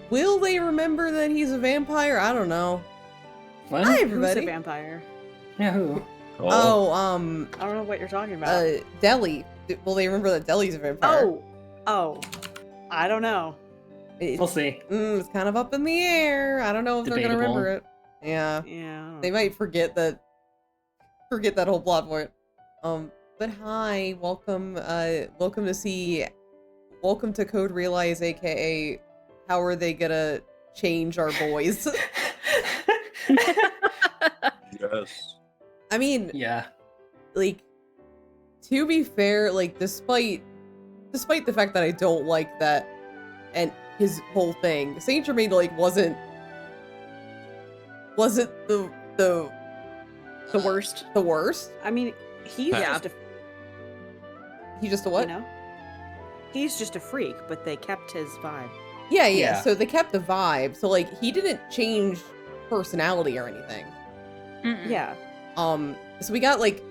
will they remember that he's a vampire? I don't know. What? Hi, Who's everybody. a vampire? Yeah, who? Oh, I don't know what you're talking about. Deli. Will they remember that Deli's a vampire? Oh. I don't know. We'll see. It's kind of up in the air. I don't know if they're gonna Debatable. remember it. Yeah. Yeah. They might forget that whole plot point. But hi, welcome to Code Realize, aka how are they gonna change our boys? Yes. I mean, Yeah. like, to be fair, like, despite the fact that I don't like that and his whole thing, Saint Germain, like, wasn't the worst. The worst? I mean, he's Yeah. just He just a what? you know? He's just a freak, but they kept his vibe. Yeah, Yeah. so they kept the vibe. So, like, he didn't change personality or anything. Mm-mm. Yeah. So we got, like,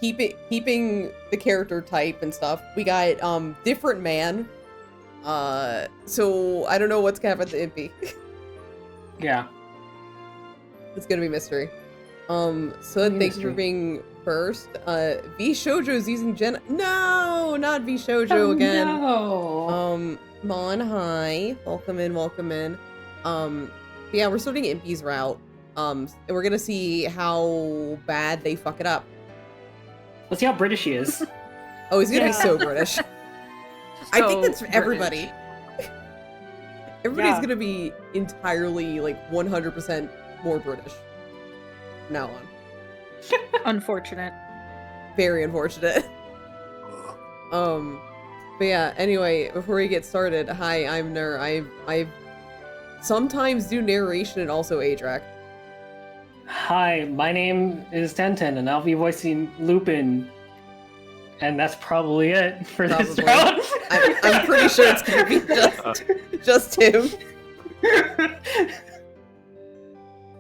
keeping the character type and stuff. We got, different man. So I don't know what's gonna happen to Impy. Yeah. It's gonna be mystery. So thanks for being first. V Shoujo's using Gen. No, not V Shoujo again. No. Mon, hi. Welcome in. Yeah, we're starting Impy's route. And we're gonna see how bad they fuck it up. Let's see how British he is. Oh, he's gonna be Yeah. so British. I think that's for British. everybody. Everybody's Yeah. gonna be entirely, like, 100% more British from now on. Unfortunate. Very unfortunate. But yeah, anyway, before we get started, hi, I'm Nur. I sometimes do narration and also Adrak. Hi, my name is Tenten, and I'll be voicing Lupin. And that's probably it for this Probably. round. I'm pretty sure it's gonna be just him.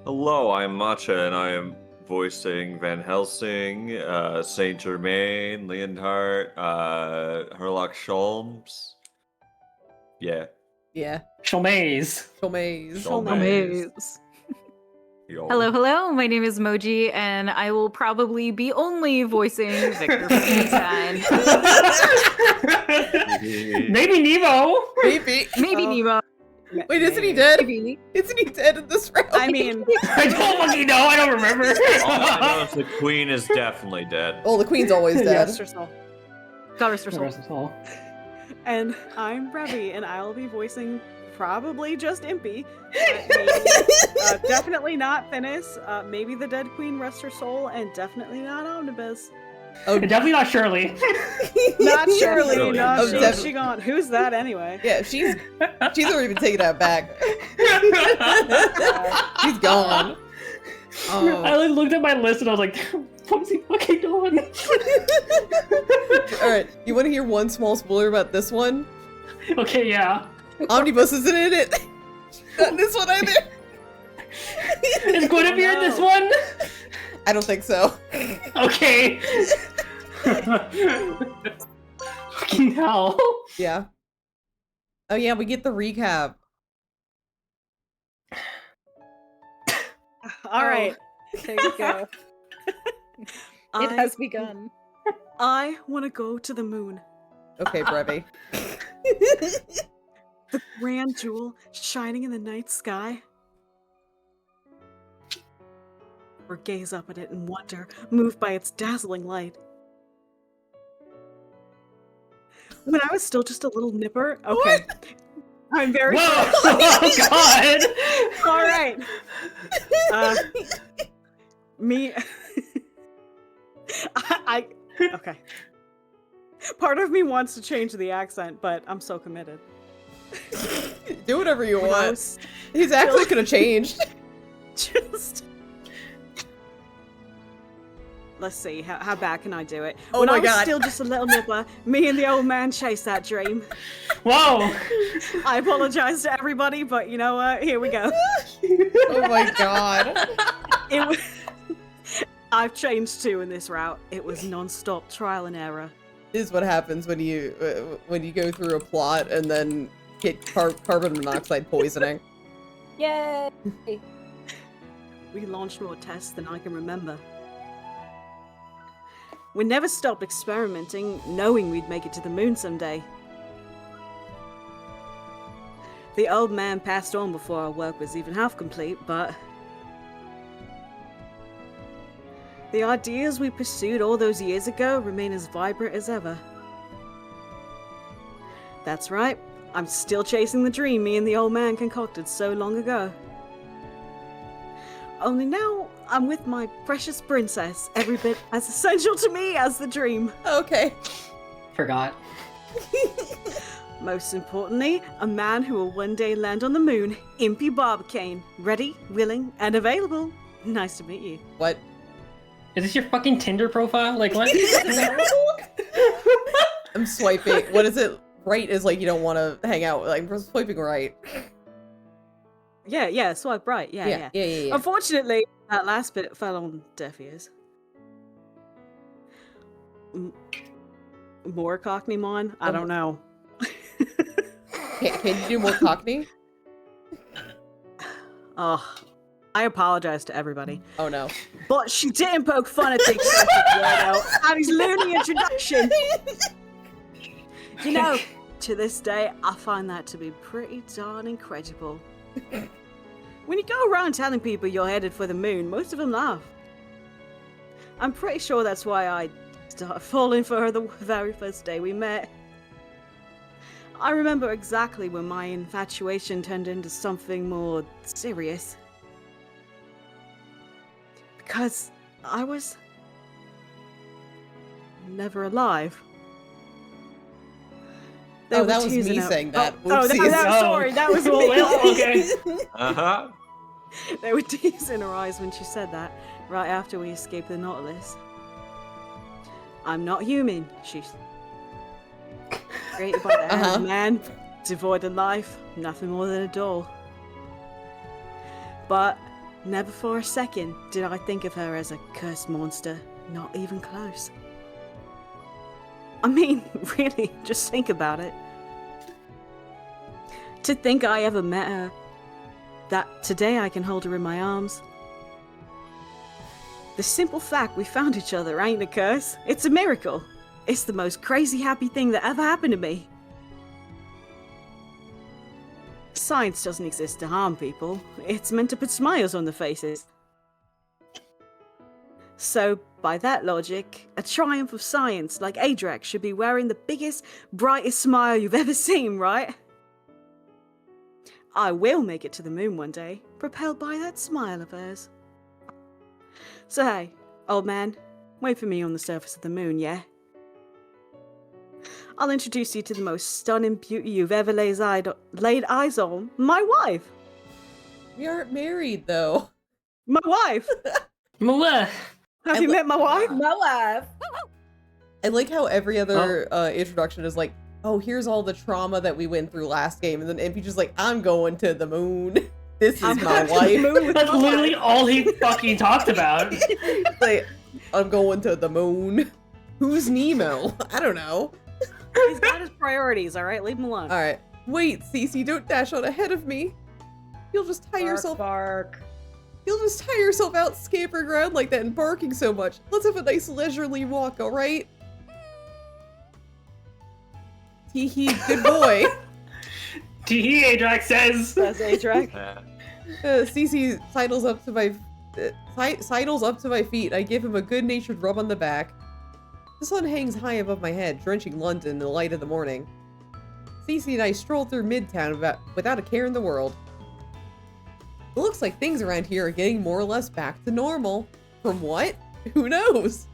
Hello, I'm Matcha, and I am voicing Van Helsing, Saint Germain, Leonhardt, Herlock Sholmes. Yeah. Yeah. Sholmaze. Sholmaze. Sholmaze. Yo. Hello. My name is Moji, and I will probably be only voicing Victor Frankenstein. Maybe Nemo. Maybe. Maybe Nemo. Wait, isn't he dead? Maybe. Isn't he dead in this round? I mean, I don't fucking know. I don't remember. All I know is the queen is definitely dead. Oh, the queen's always dead. rest her soul. God rest her soul. Rest his soul. And I'm Revi, and I'll be voicing probably just Impy. But maybe, definitely not Finis. Maybe the dead queen, rest her soul, and definitely not Omnibus. Oh, And definitely not Shirley. Not Shirley. Really? No, Oh, definitely. she gone. Who's that anyway? yeah, she's already been taking that back. She's gone. I like, looked at my list and I was like, what's he fucking doing? Alright, you want to hear one small spoiler about this one? Okay, yeah. Omnibus isn't in it. Not in this one either. Is Guinevere in this one? I don't think so. Okay. Fucking hell. Yeah. Oh yeah, we get the recap. All right. There you go. It has begun. I want to go to the moon. Okay, Brevi. The grand jewel shining in the night sky. Or gaze up at it in wonder, moved by its dazzling light. When I was still just a little nipper, okay. I'm very Whoa! sorry. Oh, God! All right. Me. Okay. Part of me wants to change the accent, but I'm so committed. Do whatever you When I want. was His accent could have changed. just. Let's see, how bad can I do it? Oh when my I was God. still just a little nipper, me and the old man chased that dream. Whoa! I apologize to everybody, but you know what? Here we go. Oh my god. It was. I've changed too in this route. It was non-stop trial and error. This is what happens when you go through a plot and then get carbon monoxide poisoning. Yay! We launched more tests than I can remember. We never stopped experimenting, knowing we'd make it to the moon someday. The old man passed on before our work was even half complete, but the ideas we pursued all those years ago remain as vibrant as ever. That's right, I'm still chasing the dream me and the old man concocted so long ago. Only now, I'm with my precious princess, every bit as essential to me as the dream. Okay. Forgot. Most importantly, a man who will one day land on the moon, Impey Barbicane, ready, willing, and available. Nice to meet you. What? Is this your fucking Tinder profile? Like what? I'm swiping. What is it? Right is like you don't want to hang out. Like I'm swiping right. Yeah, swipe right. Yeah. Yeah. Unfortunately, that last bit fell on deaf ears. More Cockney Mon? I don't know. Can you do more Cockney? Oh, I apologize to everybody. Oh no. But she didn't poke fun at the eccentric weirdo and his loony introduction. You know, to this day, I find that to be pretty darn incredible. When you go around telling people you're headed for the moon, most of them laugh. I'm pretty sure that's why I started falling for her the very first day we met. I remember exactly when my infatuation turned into something more serious. Because I was never alive. They Oh, were that was teasing me out- saying that. Oh, Whoopsies. sorry, that was all. Well, okay. Uh-huh. They were tears in her eyes when she said that, right after we escaped the Nautilus. I'm not human, she's created by the hand of man, devoid of life, nothing more than a doll. But never for a second did I think of her as a cursed monster, not even close. I mean, really, just think about it. To think I ever met her, that today I can hold her in my arms. The simple fact we found each other ain't a curse, it's a miracle. It's the most crazy happy thing that ever happened to me. Science doesn't exist to harm people, it's meant to put smiles on their faces. So, by that logic, a triumph of science like Adrax should be wearing the biggest, brightest smile you've ever seen, right? I will make it to the moon one day, propelled by that smile of hers. So hey, old man, wait for me on the surface of the moon, yeah? I'll introduce you to the most stunning beauty you've ever laid eyes on, my wife! We aren't married though. My wife! Mwah. Have you met my wife? My wife. I like how every other introduction is like, oh, here's all the trauma that we went through last game, and then Impy just like, I'm going to the moon. This is my wife. That's literally all he fucking talked about. Like, I'm going to the moon. Who's Nemo? I don't know. He's got his priorities, alright? Leave him alone. Alright. Wait, Cece, don't dash on ahead of me. You'll just tire yourself. Bark. You'll just tire yourself out scampering around like that and barking so much. Let's have a nice leisurely walk, alright? Tee-hee, good boy. Tee Adrax says. That's Adrax. Cece sidles up to my feet. I give him a good-natured rub on the back. The sun hangs high above my head, drenching London in the light of the morning. Cece and I stroll through Midtown without a care in the world. It looks like things around here are getting more or less back to normal. From what? Who knows?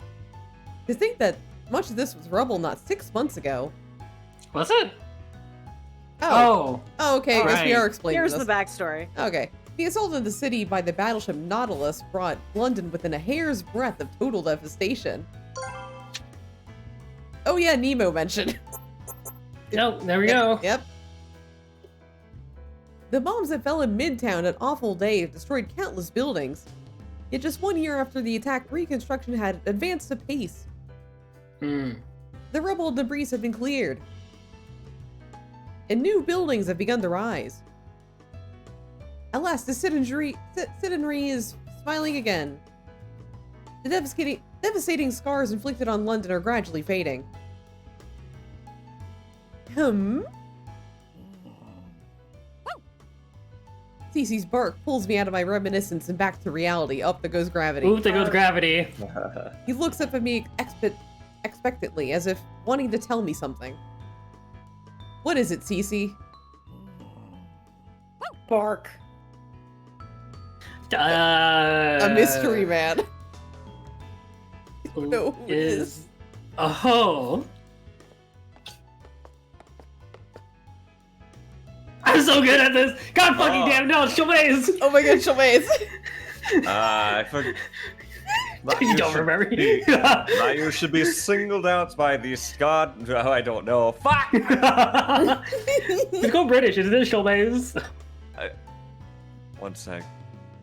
To think that much of this was rubble not 6 months ago. Was it? Oh, okay, I guess we Alright. are explaining Here's this. the backstory. Okay. The assault of the city by the battleship Nautilus brought London within a hair's breadth of total devastation. Oh yeah, Nemo mentioned. Nope, there we go. Yep. The bombs that fell in Midtown an awful day have destroyed countless buildings. Yet just 1 year after the attack, reconstruction had advanced apace. Hmm. The rubble and debris have been cleared. and new buildings have begun to rise. At last, the citizenry is smiling again. The devastating scars inflicted on London are gradually fading. Cece's bark pulls me out of my reminiscence and back to reality. Up there goes gravity. Ooh, there goes gravity. He looks up at me expectantly, as if wanting to tell me something. What is it, Cece? Bark. A mystery man. No, who is a hoe. I'm so good at this. God fucking damn, no, Shomaze. Oh my god, Shomaze. I forgot. You don't remember? Now you should be singled out by the Scott. Oh, I don't know. Fuck! Let's go British, isn't it, Shomaze? One sec.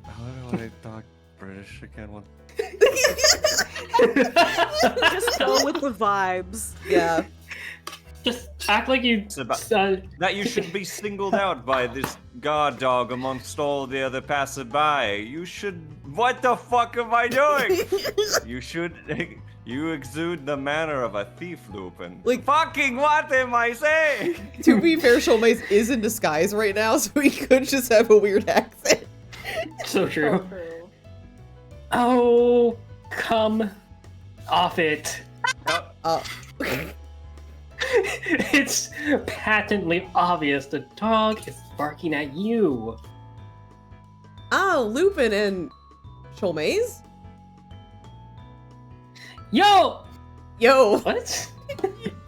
How do I talk British again? Just go with the vibes. Yeah. Just act like you. That you should be singled out by this guard dog amongst all the other passerby. You should. What the fuck am I doing? You should. You exude the manner of a thief, Lupin. Like, fucking what am I saying? To be fair, Shomaze is in disguise right now, so he could just have a weird accent. So true. Oh, come off it. It's patently obvious the dog is barking at you. Oh, Lupin and Shomaze? Yo! Yo. What?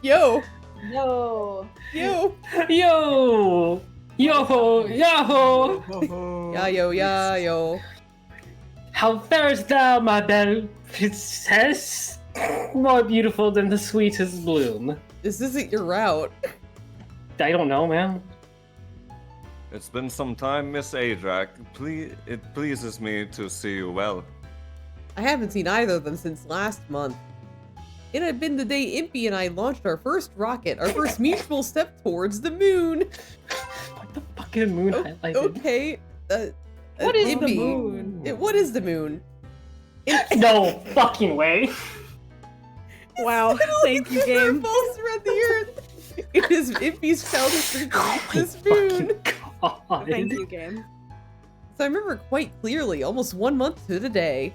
Yo. No. Yo. Yo! Yo! Yo! Yeah, yo, yeah, yo. How fares thou, my belle princess? More beautiful than the sweetest bloom. This isn't your route. I don't know, man. It's been some time, Miss Adrak. It pleases me to see you well. I haven't seen either of them since last month. It had been the day Impey and I launched our first rocket, our first mutual step towards the moon. What the fucking moon highlighted? Okay. What is the Impey. moon? What is the moon? No fucking way. Wow, thank you, game. Revolves around the earth. It is Impey's childhood dream. This moon. God. Thank you, game. So I remember quite clearly, almost 1 month to the day.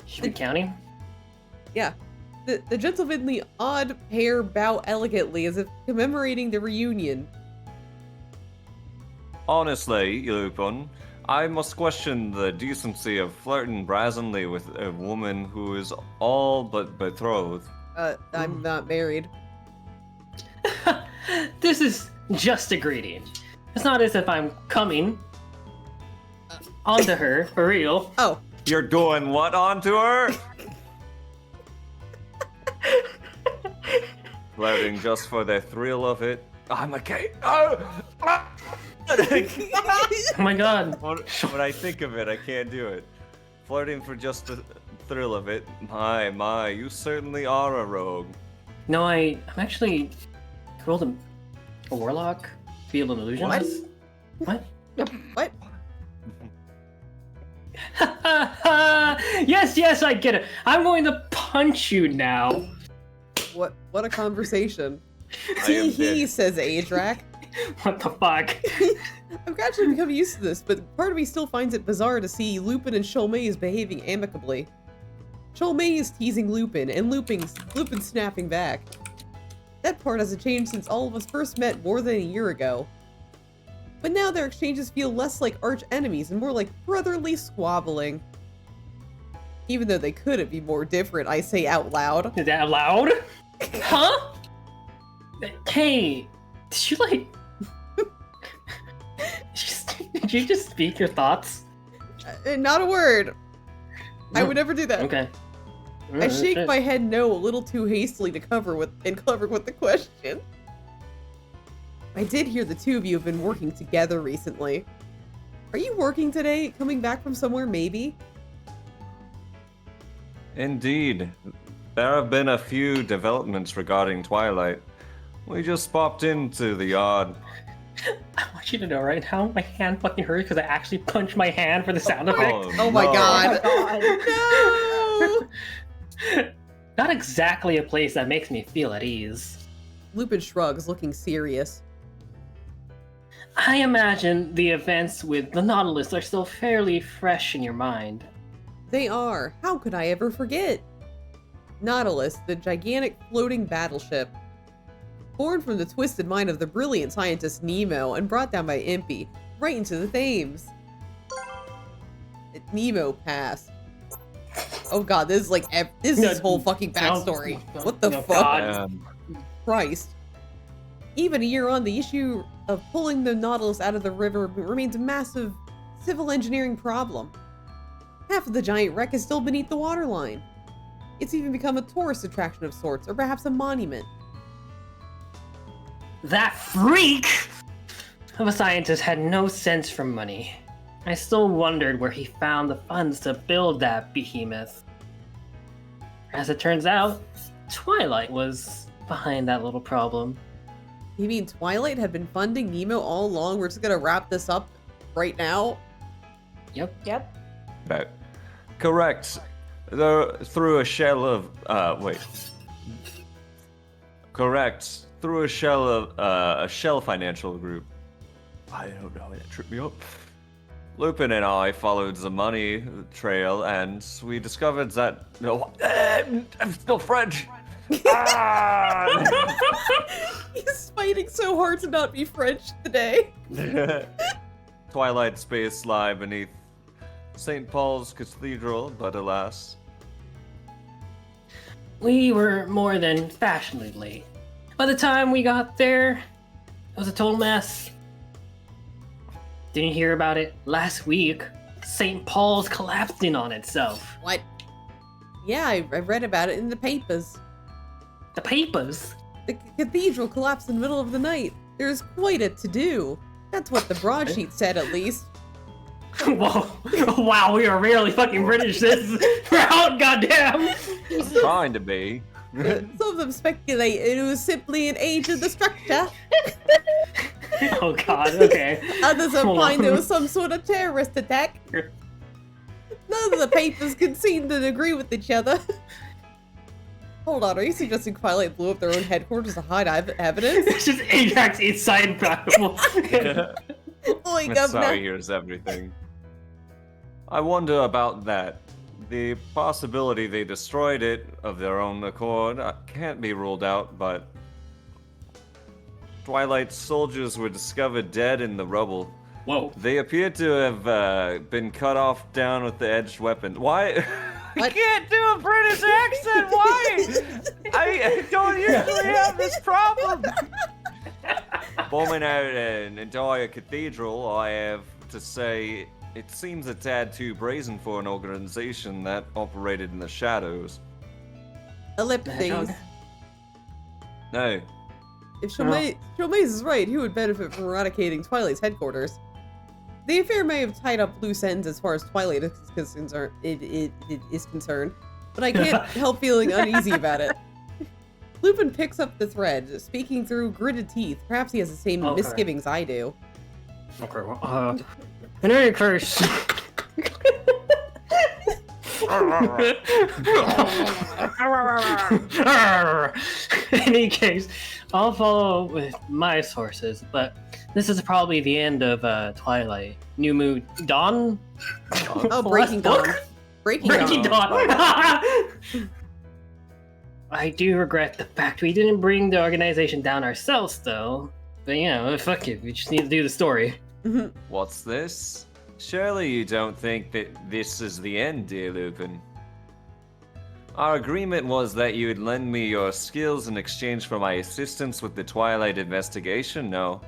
Should we counting? Yeah. The gentlemanly odd pair bow elegantly as if commemorating the reunion. Honestly, Lupin, I must question the decency of flirting brazenly with a woman who is all but betrothed. I'm not married. This is just a greeting. It's not as if I'm coming onto her for real. Oh. You're doing what onto her? Flirting just for the thrill of it. I'm a gay. Oh my god. When I think of it, I can't do it. Flirting for just the thrill of it. My, you certainly are a rogue. No, I'm actually rolled a warlock, field of illusions. What? What? Yes, I get it. I'm going to punch you now. What a conversation. I am Tee-hee, dead. says Adrak. What the fuck? I've gradually become used to this, but part of me still finds it bizarre to see Lupin and Shomaze behaving amicably. Shomaze teasing Lupin, and Lupin snapping back. That part hasn't changed since all of us first met more than a year ago. But now their exchanges feel less like arch enemies and more like brotherly squabbling. Even though they couldn't be more different, I say out loud. Is that loud? Huh? Hey, did you like... Did you just speak your thoughts? Not a word. I would never do that. Okay. I shake my head no a little too hastily to cover with the question. I did hear the two of you have been working together recently. Are you working today? Coming back from somewhere, maybe? Indeed. There have been a few developments regarding Twilight. We just popped into the yard. I want you to know right now, my hand fucking hurts because I actually punched my hand for the sound effect. Oh my no. god. Oh No! Not exactly a place that makes me feel at ease. Lupin shrugs, looking serious. I imagine the events with the Nautilus are still fairly fresh in your mind. They are. How could I ever forget? Nautilus, the gigantic floating battleship. Born from the twisted mind of the brilliant scientist Nemo and brought down by Impey, right into the Thames. Nemo Pass. Oh god, this is like, this is his whole fucking backstory. What the Oh, fuck? God. Christ. Even a year on, the issue of pulling the Nautilus out of the river remains a massive civil engineering problem. Half of the giant wreck is still beneath the waterline. It's even become a tourist attraction of sorts, or perhaps a monument. That freak of a scientist had no sense for money. I still wondered where he found the funds to build that behemoth. As it turns out, Twilight was behind that little problem. You mean Twilight had been funding Nemo all along? We're just gonna wrap this up right now? Yep. Yep. No. Correct. Though through a shell of Correct. Through a shell of a shell financial group. I don't know, that tripped me up. Lupin and I followed the money trail, and we discovered that I'm still French. Ah! He's fighting so hard to not be French today. Twilight space lie beneath St. Paul's Cathedral, but alas. We were more than fashionably late. By the time we got there, it was a total mess. Didn't you hear about it? Last week, St. Paul's collapsed in on itself. What? Yeah, I read about it in the papers. The papers? The cathedral collapsed in the middle of the night. There's quite a to-do. That's what the broadsheet said, at least. Whoa. Wow, we are really fucking British this route, goddamn! I'm trying to be. Some of them speculate it was simply an age of the structure. Oh god, okay. Others Hold opine on. there was some sort of terrorist attack. None of the papers can seem to agree with each other. Hold on, are you suggesting Twilight blew up their own headquarters to hide evidence? It's just Ajax inside battle. Oi, That's how governor. he hears everything. I wonder about that. The possibility they destroyed it of their own accord can't be ruled out, but Twilight's soldiers were discovered dead in the rubble. Whoa. They appear to have been cut off down with the edged weapon. Why? I What? can't do a British accent. Why? I don't usually have this problem. Bombing out an entire cathedral, I have to say, it seems a tad too brazen for an organization that operated in the shadows. Ellipses. No. If Chaumaise is right, he would benefit from eradicating Twilight's headquarters. The affair may have tied up loose ends as far as Twilight is concerned, it is concerned, but I can't help feeling uneasy about it. Lupin picks up the thread, speaking through gritted teeth. Perhaps he has the same Okay. misgivings I do. Okay, well, in any case... In any case, I'll follow with my sources, but this is probably the end of Twilight. New Moon Dawn? Oh, Breaking Dawn. Breaking Dawn! I do regret the fact we didn't bring the organization down ourselves, though. But you know, fuck it, we just need to do the story. Dawn. What's this? Surely you don't think that this is the end, dear Lupin. Our agreement was that you would lend me your skills in exchange for my assistance with the Twilight investigation, no?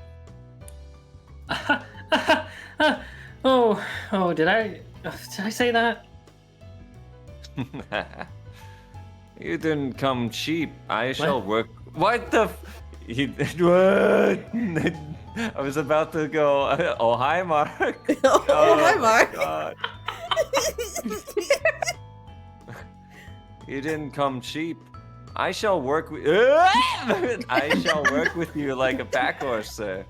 Oh, did I say that? You didn't come cheap. I shall work. What the? What? I was about to go. Oh, hi, Mark. Oh, hi, Mark. God. You didn't come cheap. I shall work with. I shall work with you like a pack horse, sir.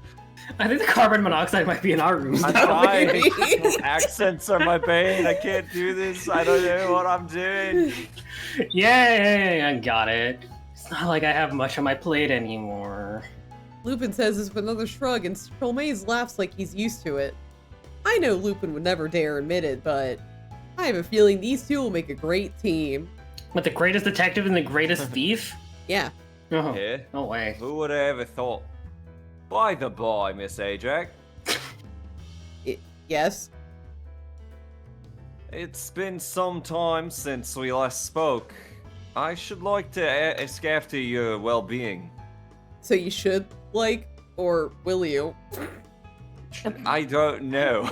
I think the carbon monoxide might be in our rooms I'm now. trying. Accents are my bane. I can't do this. I don't know what I'm doing. Yeah, I got it. It's not like I have much on my plate anymore. Lupin says this with another shrug, and Cholmaze laughs like he's used to it. I know Lupin would never dare admit it, but I have a feeling these two will make a great team. What, the greatest detective and the greatest thief? Yeah. Oh, Yeah. no way. Who would have ever thought? By the by, Miss Ajak, Yes. it's been some time since we last spoke. I should like to ask after your well-being. So you should, like, or will you? I don't know.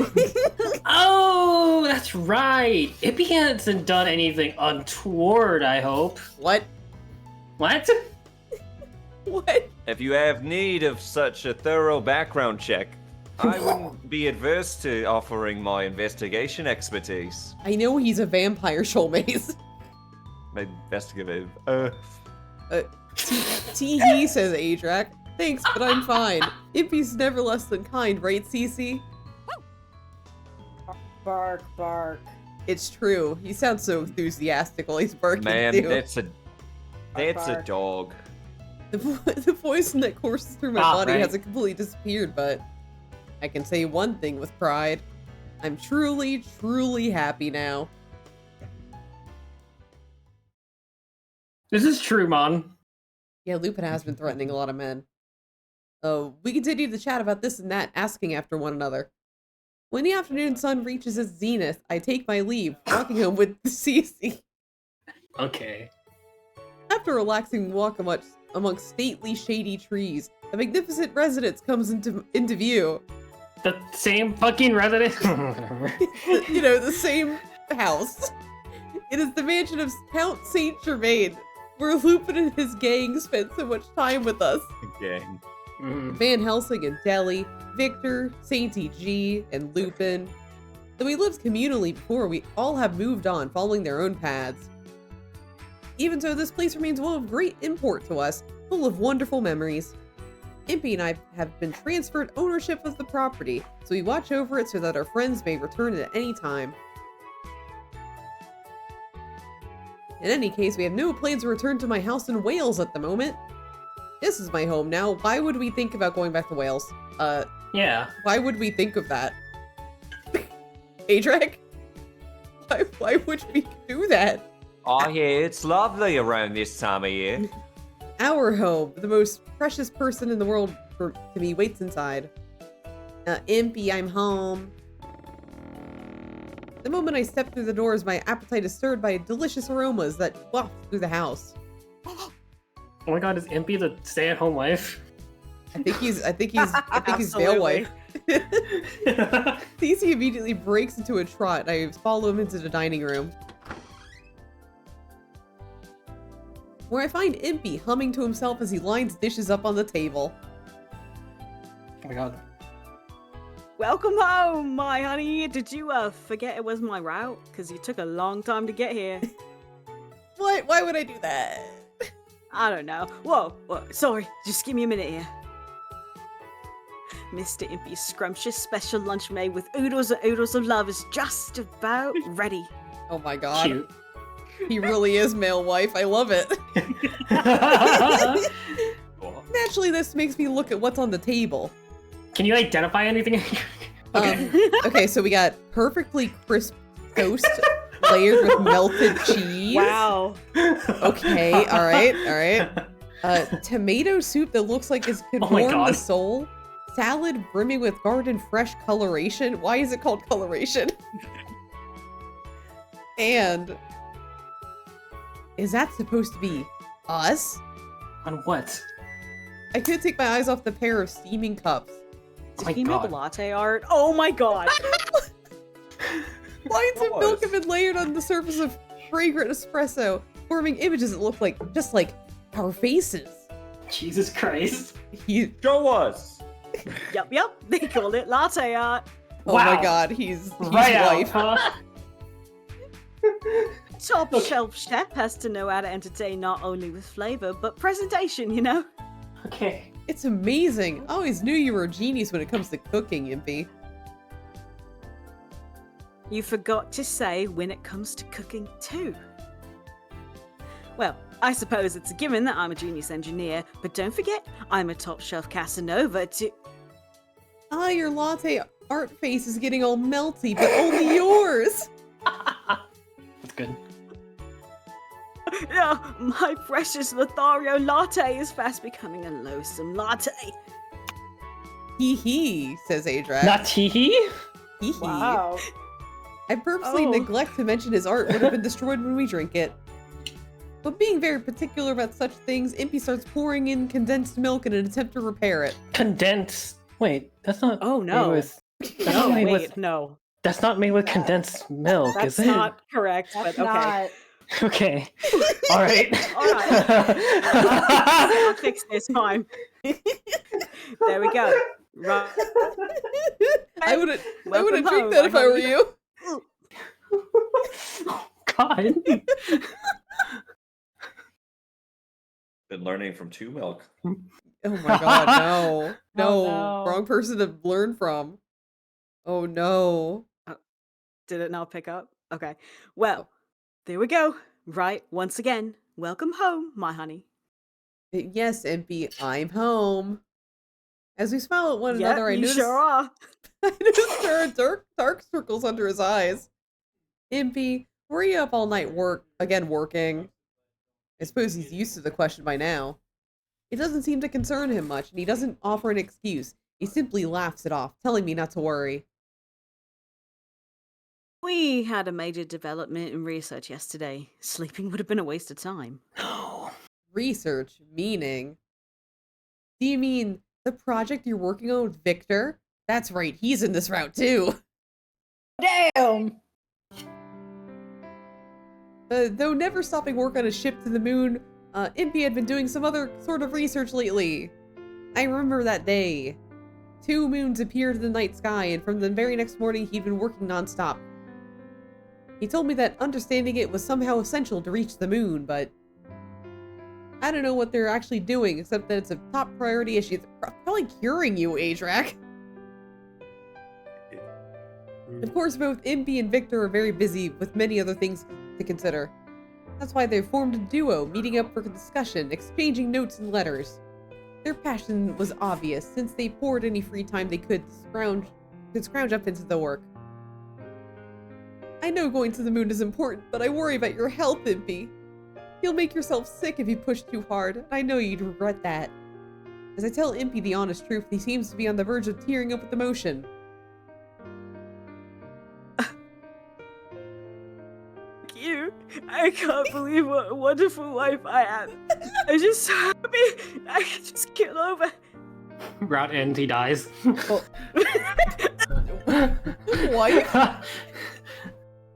Oh, that's right. Ippy hasn't done anything untoward, I hope. What? What? What? If you have need of such a thorough background check, I wouldn't be adverse to offering my investigation expertise. I know he's a vampire, Cholmaze. My investigative. Tee-hee, says Adrak. Thanks, but I'm fine. Impy's never less than kind, right, Cece? Bark, bark. It's true. He sounds so enthusiastic while he's barking, Man, too. that's a bark. dog. The poison that courses through my body right. hasn't completely disappeared, but I can say one thing with pride. I'm truly, truly happy now. This is true, Mon. Yeah, Lupin has been threatening a lot of men. We continue to chat about this and that, asking after one another. When the afternoon sun reaches its zenith, I take my leave, walking home with Cece. Okay. After a relaxing walk amongst stately, shady trees, a magnificent residence comes into view. The same fucking resident? Whatever. You know, the same house. It is the mansion of Count Saint Germain, where Lupin and his gang spent so much time with us. Gang. Van Helsing and Deli, Victor, Sainty G, and Lupin. Though we lived communally before, we all have moved on, following their own paths. Even so, this place remains one of great import to us, full of wonderful memories. Impy and I have been transferred ownership of the property, so we watch over it so that our friends may return at any time. In any case, we have no plans to return to my house in Wales at the moment. This is my home now. Why would we think about going back to Wales? Yeah. Why would we think of that? Adrak? Why would we do that? Oh yeah, it's lovely around this time of year. Our home, the most precious person in the world to me, waits inside. Impy, I'm home. The moment I step through the doors, my appetite is stirred by delicious aromas that waft through the house. Oh my god, is Impy the stay-at-home wife? I think he's Veil Wife. Cece immediately breaks into a trot, and I follow him into the dining room, where I find Impy humming to himself as he lines dishes up on the table. Oh my god. Welcome home, my honey. Did you forget it was my route? Because you took a long time to get here. What? Why would I do that? I don't know. Whoa, sorry. Just give me a minute here. Mr. Impy's scrumptious special lunch made with oodles and oodles of love is just about ready. Oh my god. Cute. He really is male wife. I love it. Naturally, this makes me look at what's on the table. Can you identify anything? Okay, so we got perfectly crisp toast layered with melted cheese. Wow. Okay, all right. Tomato soup that looks like it could Oh my warm the God. soul. Salad brimming with garden fresh coloration. Why is it called coloration? And is that supposed to be us? On what? I couldn't take my eyes off the pair of steaming cups. Oh Did my he make god. latte art? Oh my god. Lines of What? milk have been layered on the surface of fragrant espresso, forming images that look like just like our faces. Jesus Christ. Show us. Yep. They call it latte art. Oh Wow. my god, he's Right out, wife. huh? Top shelf chef has to know how to entertain not only with flavor, but presentation, you know? Okay. It's amazing. I always knew you were a genius when it comes to cooking, Impy. You forgot to say when it comes to cooking too. Well, I suppose it's a given that I'm a genius engineer, but don't forget, I'm a top shelf Casanova too. Ah, your latte art face is getting all melty, but only yours. That's good. My precious Lothario latte is fast becoming a loathsome latte. Hee hee, says Adrak. Not tee-hee? Hee hee. Wow. I purposely Oh. neglect to mention his art would have been destroyed when we drink it. But being very particular about such things, Impy starts pouring in condensed milk in an attempt to repair it. Condensed. Wait, that's not. Oh, made no. with- that's No, not made wait, with. no. That's not made with condensed milk, That's is it? not correct, That's but okay. not. Okay. All right. All I'll fix this time. There we go. Right. I wouldn't Welcome drink home, that if I were honey. you. God. Been learning from 2 Milk. Oh my god, no. No. no. Wrong person to learn from. Oh no. Did it not pick up? Okay. Well, there we go. Right, once again. Welcome home, my honey. Yes, Impy, I'm home. As we smile at one another, I you notice sure are. I noticed there are dark circles under his eyes. Impy, were you up all night working? I suppose he's used to the question by now. It doesn't seem to concern him much, and he doesn't offer an excuse. He simply laughs it off, telling me not to worry. We had a major development in research yesterday. Sleeping would have been a waste of time. No. Research, meaning? Do you mean the project you're working on with Victor? That's right, he's in this route too. Damn. Though never stopping work on a ship to the moon, Impy had been doing some other sort of research lately. I remember that day. 2 moons appeared in the night sky, and from the very next morning he'd been working nonstop. He told me that understanding it was somehow essential to reach the moon, but I don't know what they're actually doing, except that it's a top priority issue. It's probably curing you, Adrak. Of course, both Impy and Victor are very busy with many other things to consider. That's why they've formed a duo, meeting up for discussion, exchanging notes and letters. Their passion was obvious, since they poured any free time they could scrounge up into the work. I know going to the moon is important, but I worry about your health, Impy. You'll make yourself sick if you push too hard, and I know you'd regret that. As I tell Impy the honest truth, he seems to be on the verge of tearing up with emotion. You, I can't believe what a wonderful wife I am. I'm just so happy I can just kill over. Route ends, he dies. Wife?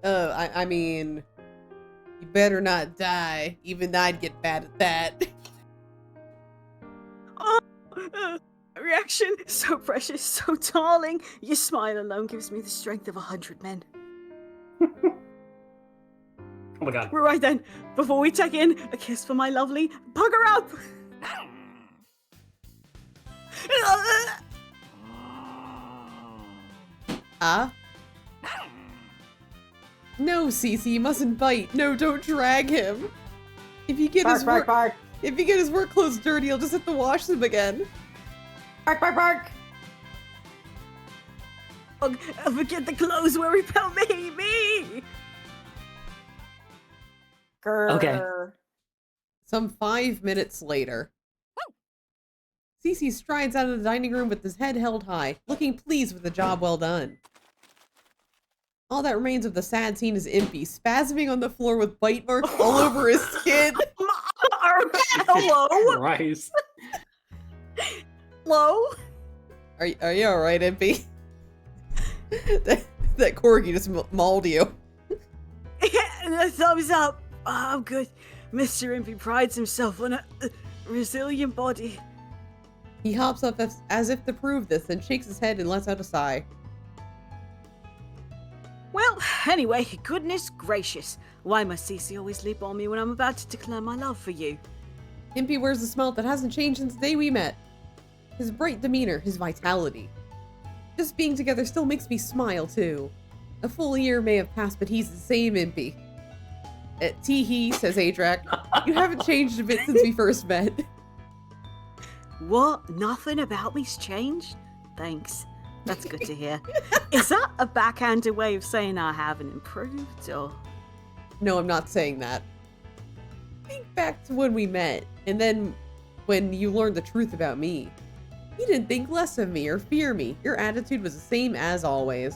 I mean, you better not die. Even I'd get bad at that. Oh, reaction, so precious, so darling. Your smile alone gives me the strength of 100 men. Oh my god. Right then, before we check in, a kiss for my lovely. Bugger up! No, Cece, you mustn't bite. No, don't drag him. If you get his work, Bark. if you get his work clothes dirty, you'll just have to wash them again. Bark. Forget the clothes will repel me! Grr. Okay. Some 5 minutes later. Cece strides out of the dining room with his head held high, looking pleased with the job well done. All that remains of the sad scene is Impy, spasming on the floor with bite marks all over his skin. Hello? Christ. Hello? Are you alright, Impy? that corgi just mauled you. Yeah, thumbs up. Oh, I'm good. Mr. Impy prides himself on a resilient body. He hops up as if to prove this, then shakes his head and lets out a sigh. Well, anyway, goodness gracious. Why must Cece always leap on me when I'm about to declare my love for you? Impy wears a smile that hasn't changed since the day we met. His bright demeanor, his vitality. Just being together still makes me smile, too. A full year may have passed, but he's the same Impey. Tee-hee, says Adrak. You haven't changed a bit since we first met. What? Nothing about me's changed? Thanks. That's good to hear. Is that a backhanded way of saying I haven't improved, or? No, I'm not saying that. Think back to when we met, and then when you learned the truth about me. You didn't think less of me or fear me. Your attitude was the same as always.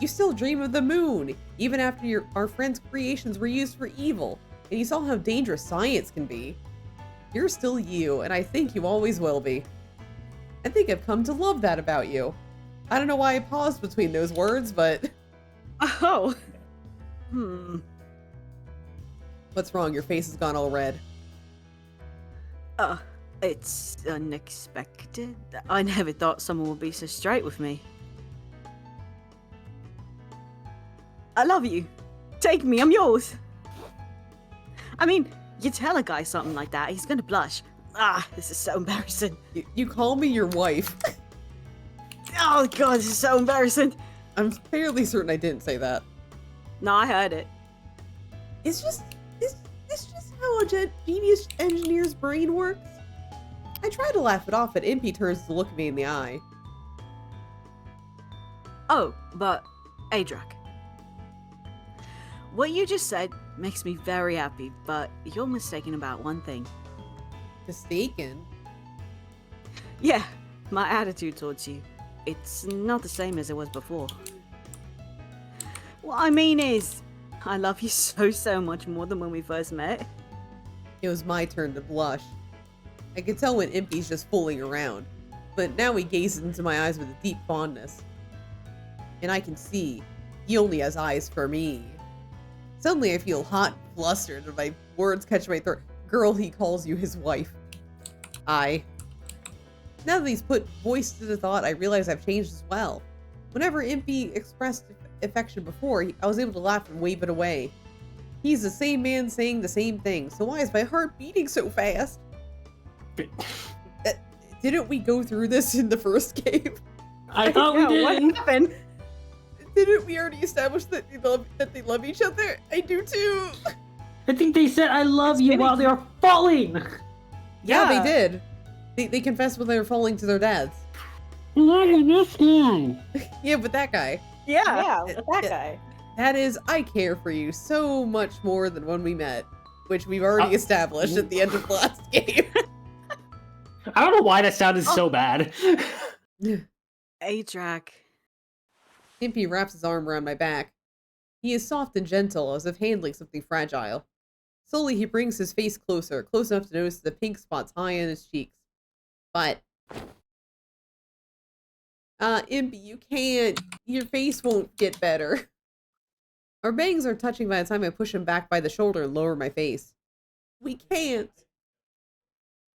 You still dream of the moon, even after our friends' creations were used for evil, and you saw how dangerous science can be. You're still you, and I think you always will be. I think I've come to love that about you. I don't know why I paused between those words, but... Oh. What's wrong? Your face has gone all red. It's unexpected. I never thought someone would be so straight with me. I love you. Take me, I'm yours. I mean, you tell a guy something like that, he's gonna blush. This is so embarrassing. You call me your wife. Oh god, this is so embarrassing. I'm fairly certain I didn't say that. No, I heard it. It's just how a genius engineer's brain works. I try to laugh it off, but Impey turns to look me in the eye. Oh, but Adrak. What you just said makes me very happy, but you're mistaken about one thing. Mistaken? Yeah, my attitude towards you. It's not the same as it was before. What I mean is, I love you so much more than when we first met. It was my turn to blush. I could tell when Impey's just fooling around, but now he gazes into my eyes with a deep fondness. And I can see, he only has eyes for me. Suddenly I feel hot and flustered and my words catch my throat. Girl, he calls you his wife. Now that he's put voice to the thought, I realize I've changed as well. Whenever Impey expressed affection before, I was able to laugh and wave it away. He's the same man saying the same thing, so why is my heart beating so fast? Didn't we go through this in the first game? I thought we did. What happened? Didn't we already establish that they love each other? I do too. I think they said I love you while they were falling. Yeah, they did. They confessed when they were falling to their dads. This guy. Yeah, but that guy. Yeah, with that guy. That is, I care for you so much more than when we met, which we've already established at the end of the last game. I don't know why that sounded so bad. Adrak. Impey wraps his arm around my back. He is soft and gentle, as if handling something fragile. Slowly, he brings his face close enough to notice the pink spots high on his cheeks. But... Impey, you can't. Your face won't get better. Our bangs are touching by the time I push him back by the shoulder and lower my face. We can't.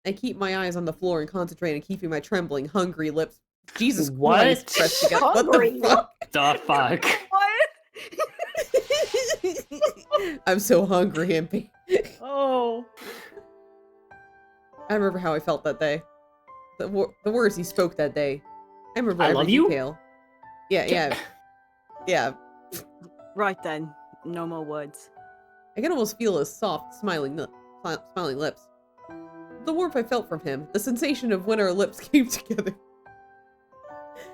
I keep my eyes on the floor and concentrate on keeping my trembling, hungry lips. Jesus What? Christ, pressed together. Hungry? What the fuck? The fuck? What? I'm so hungry, Impey. Oh. I remember how I felt that day. The words he spoke that day. I remember I every love you? detail. Yeah. Right then. No more words. I can almost feel his soft, smiling lips. The warmth I felt from him, the sensation of when our lips came together.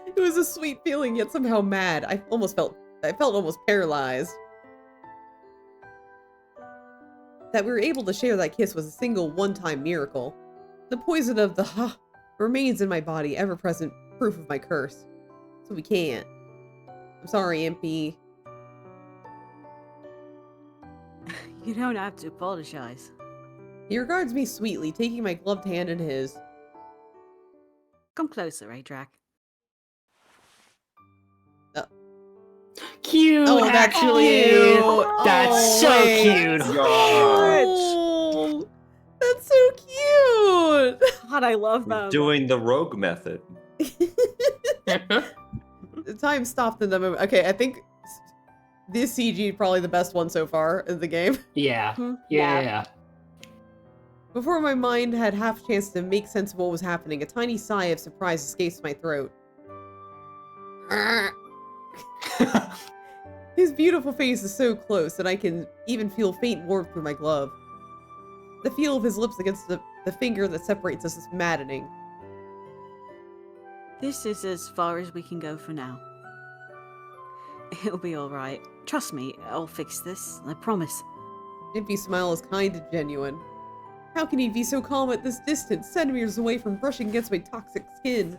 It was a sweet feeling, yet somehow mad. I felt almost paralyzed. That we were able to share that kiss was a single one-time miracle. The poison of the remains in my body, ever-present proof of my curse. So we can't. I'm sorry, Impey. You don't have to apologize. He regards me sweetly, taking my gloved hand in his. Come closer, Adrak. Cute, Oh, that's actually. cute. That's Oh, so wait. cute. Oh, that's so cute. God, I love them. Doing the rogue method. The time stopped in the moment. Okay, I think this CG is probably the best one so far in the game. Yeah. Hmm. Yeah. Before my mind had half a chance to make sense of what was happening, a tiny sigh of surprise escapes my throat. His beautiful face is so close that I can even feel faint warmth through my glove. The feel of his lips against the finger that separates us is maddening. This is as far as we can go for now. It'll be alright. Trust me, I'll fix this, I promise. Impey's smile is kind and genuine. How can he be so calm at this distance, centimeters away from brushing against my toxic skin?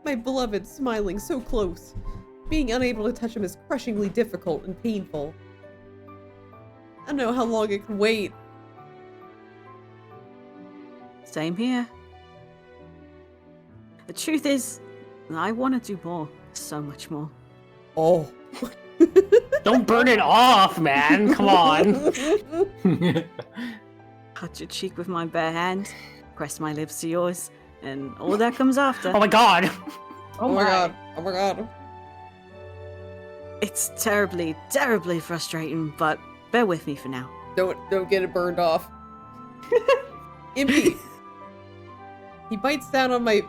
My beloved smiling so close. Being unable to touch him is crushingly difficult and painful. I don't know how long it can wait. Same here. The truth is, I want to do more. So much more. Oh. Don't burn it off, man. Come on. Touch your cheek with my bare hand, press my lips to yours, and all that comes after. Oh my god. Oh my god. Oh my god. It's terribly, terribly frustrating, but bear with me for now. Don't get it burned off. Impey. He bites down on my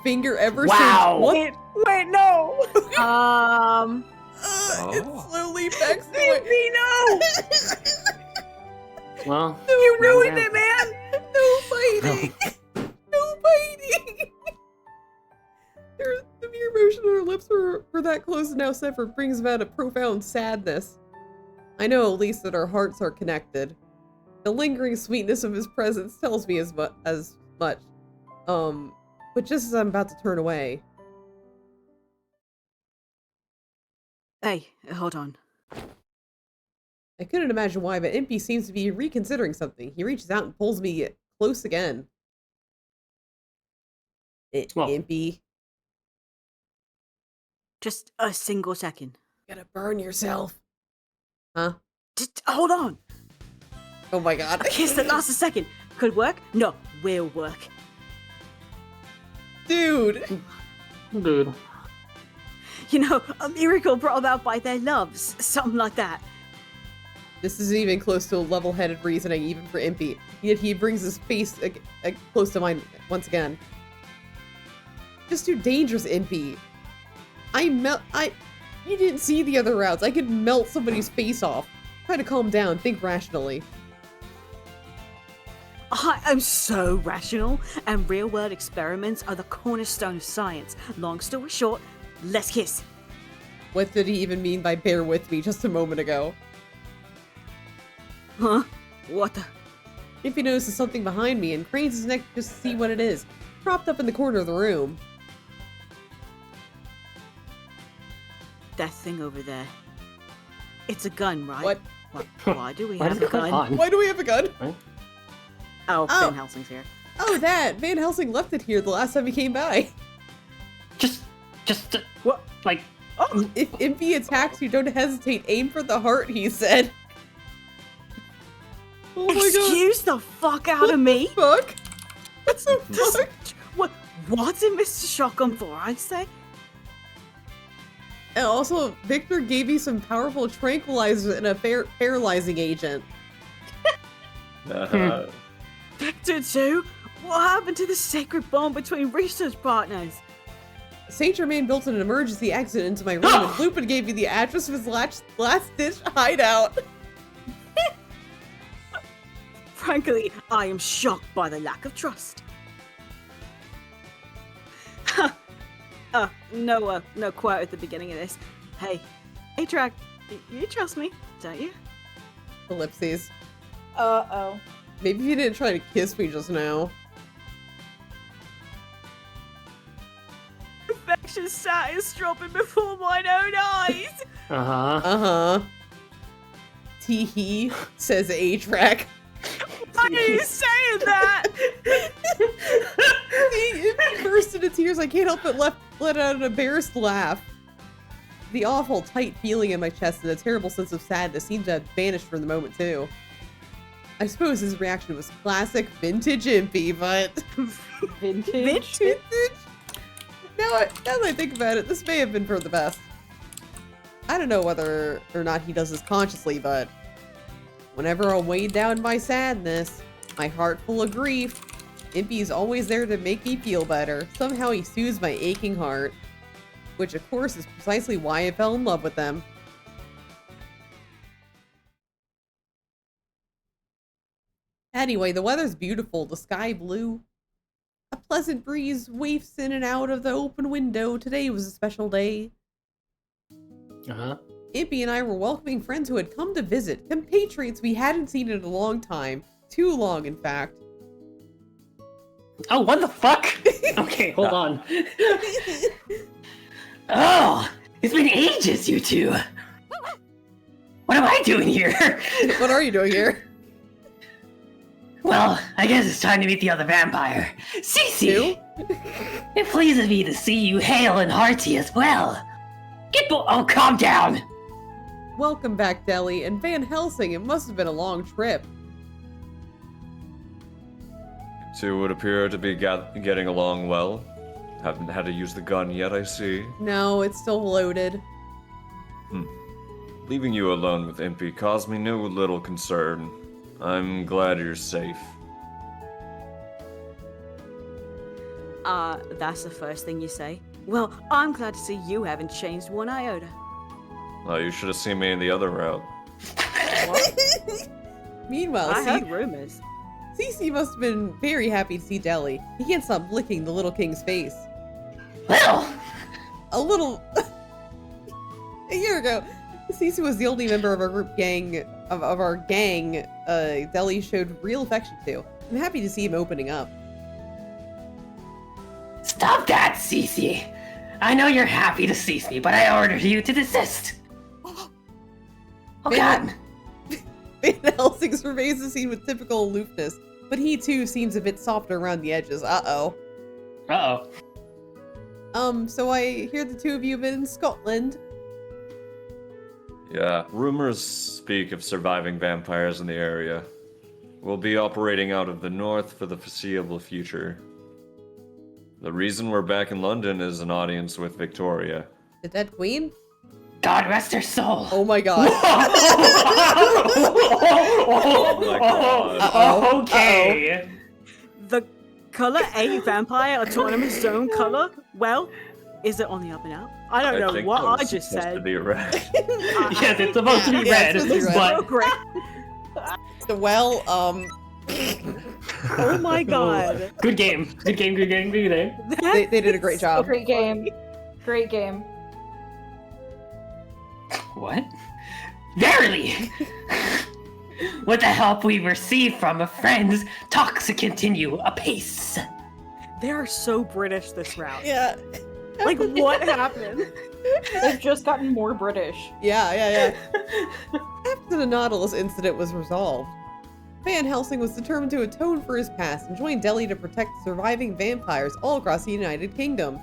finger ever Wow. so... Wait, no! It slowly backs away. Impey, no! Well, You ruined yeah. it, man! No fighting! No fighting! The mere motion of her lips were that close and now severed brings about a profound sadness. I know at least that our hearts are connected. The lingering sweetness of his presence tells me as much. But just as I'm about to turn away. Hey, hold on. I couldn't imagine why, but Impey seems to be reconsidering something. He reaches out and pulls me close again. Well. Impey. Just a single second. You gotta burn yourself. Huh? Just hold on. Oh my god. A kiss that lasts a second. Could work? No, will work. Dude. Dude. You know, a miracle brought about by their loves. Something like that. This isn't even close to a level-headed reasoning, even for Impey. Yet he brings his face close to mine once again. Just too dangerous, Impey. You didn't see the other routes. I could melt somebody's face off. Try to calm down. Think rationally. I am so rational, and real-world experiments are the cornerstone of science. Long story short, let's kiss. What did he even mean by bear with me just a moment ago? Huh? What the? Impey notices something behind me and cranes his neck just to see what it is. Propped up in the corner of the room. That thing over there. It's a gun, right? What? Why do we Why have does a it go gun? on? Why do we have a gun? Oh, Oh. Van Helsing's here. Oh, that! Van Helsing left it here the last time he came by. Just, What? like, Oh, If Impey attacks you, don't hesitate. Aim for the heart, he said. Oh my god. excuse the fuck out of me. Fuck? What the fuck? What did Mr. Shotgun for, I say? And also, Victor gave me some powerful tranquilizers and a paralyzing agent. Victor 2? What happened to the sacred bond between research partners? Saint Germain built an emergency exit into my room, and Lupin gave me the address of his last-ditch hideout. Frankly, I am shocked by the lack of trust. No quote at the beginning of this. Hey, A-Track, you trust me, don't you? Ellipses. Uh-oh. Maybe he didn't try to kiss me just now. Infectious sat is dropping before mine own eyes. uh-huh. Uh-huh. Tee-hee, says A-Track. Why are you saying that? He burst into tears. I can't help but let out an embarrassed laugh. The awful, tight feeling in my chest and a terrible sense of sadness seemed to have vanished for the moment, too. I suppose his reaction was classic vintage Impey, but... Vintage? Vintage? Now that I think about it, this may have been for the best. I don't know whether or not he does this consciously, but... whenever I'm weighed down by sadness, My heart full of grief. Impy's always there to make me feel better. Somehow he soothes my aching heart. Which, of course, is precisely why I fell in love with them. Anyway, the weather's beautiful, the sky blue. A pleasant breeze wafts in and out of the open window. Today was a special day. Uh-huh. Impy and I were welcoming friends who had come to visit, compatriots we hadn't seen in a long time. Too long, in fact. Oh, what the fuck? Okay, hold on. Oh, it's been ages, you two. What am I doing here? What are you doing here? Well, I guess it's time to meet the other vampire, Cece. It pleases me to see you hale and hearty as well. Oh, calm down. Welcome back, Deli, and Van Helsing. It must have been a long trip. Two would appear to be getting along well. Haven't had to use the gun yet, I see. No, it's still loaded. Leaving you alone with Impy caused me no little concern. I'm glad you're safe. That's the first thing you say. Well, I'm glad to see you haven't changed one iota. Oh, you should have seen me in the other route. Meanwhile, I heard rumors. Cece must have been very happy to see Deli. He can't stop licking the little king's face. Well, A little... A year ago, Cece was the only member of our group of our gang Deli showed real affection to. I'm happy to see him opening up. stop that, Cece. I know you're happy to see me, but I ordered you to desist. Oh God. Van Helsing surveys the scene with typical aloofness, but he too seems a bit softer around the edges. Uh-oh. So I hear the two of you have been in Scotland. Yeah, rumors speak of surviving vampires in the area. We'll be operating out of the north for the foreseeable future. The reason we're back in London is an audience with Victoria. The dead queen? God rest her soul. Oh my god. Oh my god. Okay. The color A vampire autonomous zone color? Well, is it on the up and out? I don't know think what that was I just supposed to said. be red. Yes, it's supposed to be Yeah, red, it's supposed to be but Great. Well, Oh my god. good game. Good game. they did a great job. Great game. Great game. What? Verily! With the help we received from our friends, talks to continue apace. They are so British this route. Yeah. Like, what happened? They've just gotten more British. Yeah. After the Nautilus incident was resolved, Van Helsing was determined to atone for his past and join Deli to protect surviving vampires all across the United Kingdom.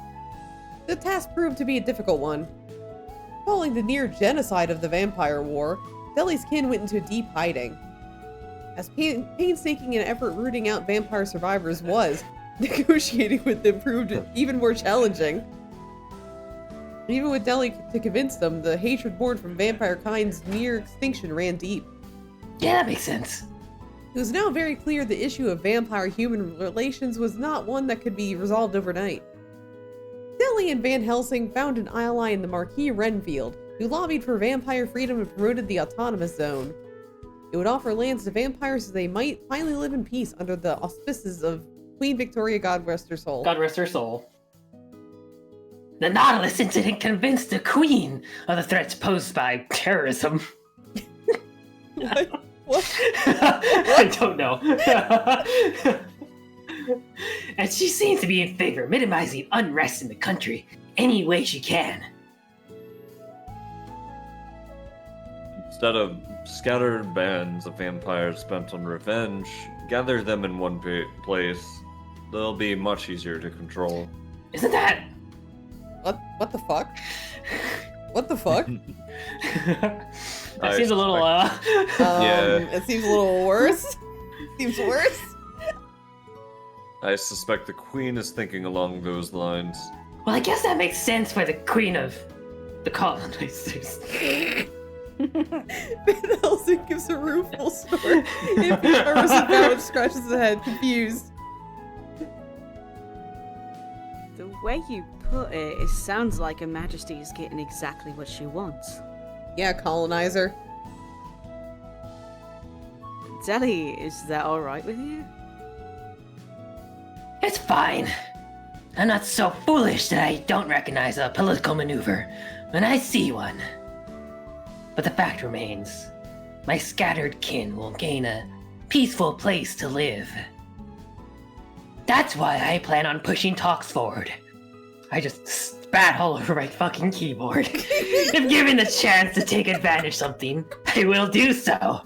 The task proved to be a difficult one. Following the near genocide of the Vampire War, Deli's kin went into deep hiding. As painstaking an effort rooting out vampire survivors was, negotiating with them proved even more challenging. Even with Deli to convince them, the hatred born from vampire kind's near extinction ran deep. Yeah, that makes sense. It was now very clear the issue of vampire-human relations was not one that could be resolved overnight. Deli and Van Helsing found an ally in the Marquis Renfield, who lobbied for vampire freedom and promoted the autonomous zone. It would offer lands to vampires so they might finally live in peace under the auspices of Queen Victoria, God rest her soul. God rest her soul. The Nautilus incident convinced the Queen of the threats posed by terrorism. What? I don't know. And she seems to be in favor of minimizing unrest in the country any way she can. Instead of scattered bands of vampires bent on revenge, gather them in one place. They'll be much easier to control. Isn't that? What the fuck? What the fuck? That seems a little, Yeah. It seems a little worse. Seems worse. I suspect the Queen is thinking along those lines. Well, I guess that makes sense for the Queen of the colonizers. Van Helsing gives a rueful snort. Impy covers his mouth and scratches his head, confused. The way you put it, it sounds like Her Majesty is getting exactly what she wants. Yeah, colonizer. Deli, is that alright with you? It's fine. I'm not so foolish that I don't recognize a political maneuver when I see one. But the fact remains, my scattered kin will gain a peaceful place to live. That's why I plan on pushing talks forward. I just spat all over my fucking keyboard. If given the chance to take advantage of something, I will do so.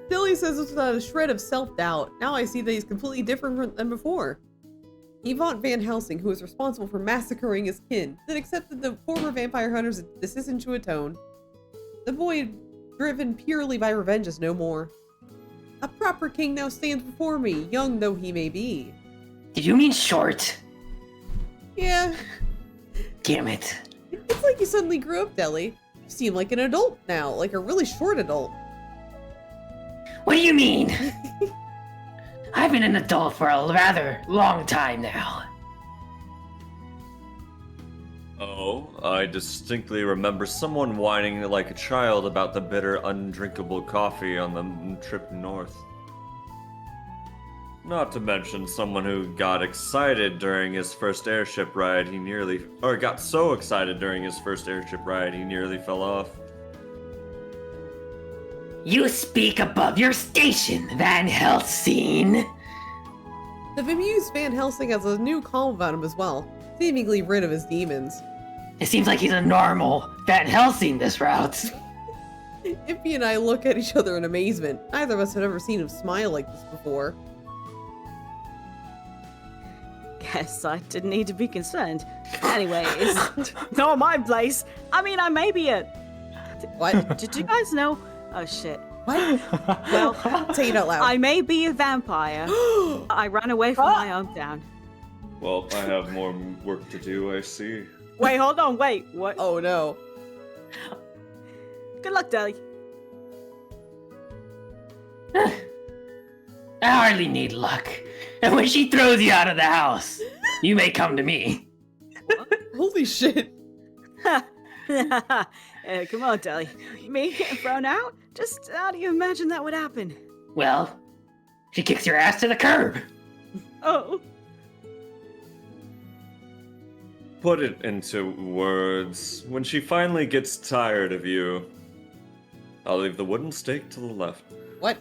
Billy says this without a shred of self-doubt. Now I see that he's completely different than before. He fought Van Helsing, who was responsible for massacring his kin, then accepted the former vampire hunter's decision to atone. The boy, driven purely by revenge, is no more. A proper king now stands before me, young though he may be. Did you mean short? Yeah, Damn it. it's like you suddenly grew up, Deli. You seem like an adult now, like a really short adult. What do you mean? I've been an adult for a rather long time now. Oh, I distinctly remember someone whining like a child about the bitter, undrinkable coffee on the trip north. Not to mention someone who got excited during his first airship ride, got so excited during his first airship ride, he nearly fell off. You speak above your station, Van Helsing. The bemused Van Helsing has a new calm about him as well, seemingly rid of his demons. It seems like he's a normal Van Helsing this route. Impy and I look at each other in amazement. Neither of us had ever seen him smile like this before. Guess I didn't need to be concerned. Anyway, it's not my place. I mean, I may be a... What? Did you guys know? Oh, shit. What? Well, Say it out loud. I may be a vampire. I ran away from my hometown. Well, I have more work to do, I see. Wait, hold on, wait. What? Oh no. Good luck, Deli. I hardly need luck. And when she throws you out of the house, you may come to me. Holy shit. Come on, Deli. Me getting thrown out? Just how do you imagine that would happen? Well, she kicks your ass to the curb. Oh. Put it into words. When she finally gets tired of you, I'll leave the wooden stake to the left. What?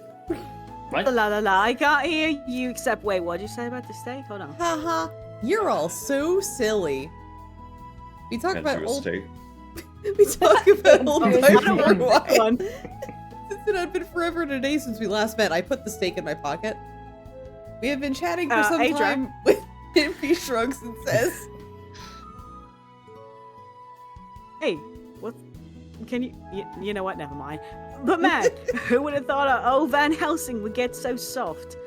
What? La la la, I can't hear you except, wait, what'd you say about the steak? Hold on. Haha. You're all so silly. We talk And about to a old. stake. We talk about old sorry, life I don't for a want that while. one. Since it had been forever and a day since we last met, I put the steak in my pocket. We have been chatting for some Adrian. time. With Impy shrugs and says, Hey, what? Can you know what? Never mind. But man, who would have thought old Van Helsing would get so soft?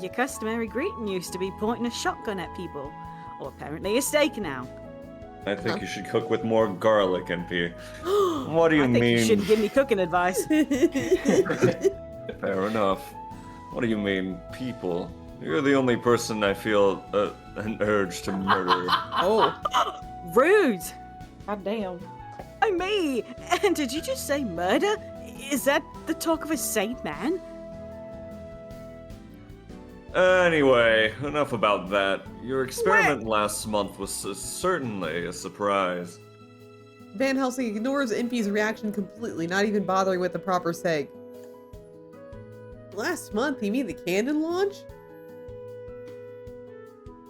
Your customary greeting used to be pointing a shotgun at people. Or apparently a steak now. I think you should cook with more garlic, NP. What do you I think mean? you shouldn't give me cooking advice. Fair enough. What do you mean, people? You're the only person I feel an urge to murder. "Oh, Rude! God damn. Me! And did you just say murder? Is that the talk of a sane man? Anyway, enough about that. Your experiment last month was certainly a surprise. Van Helsing ignores Impy's reaction completely, not even bothering with the proper seg. Last month, you mean the cannon launch?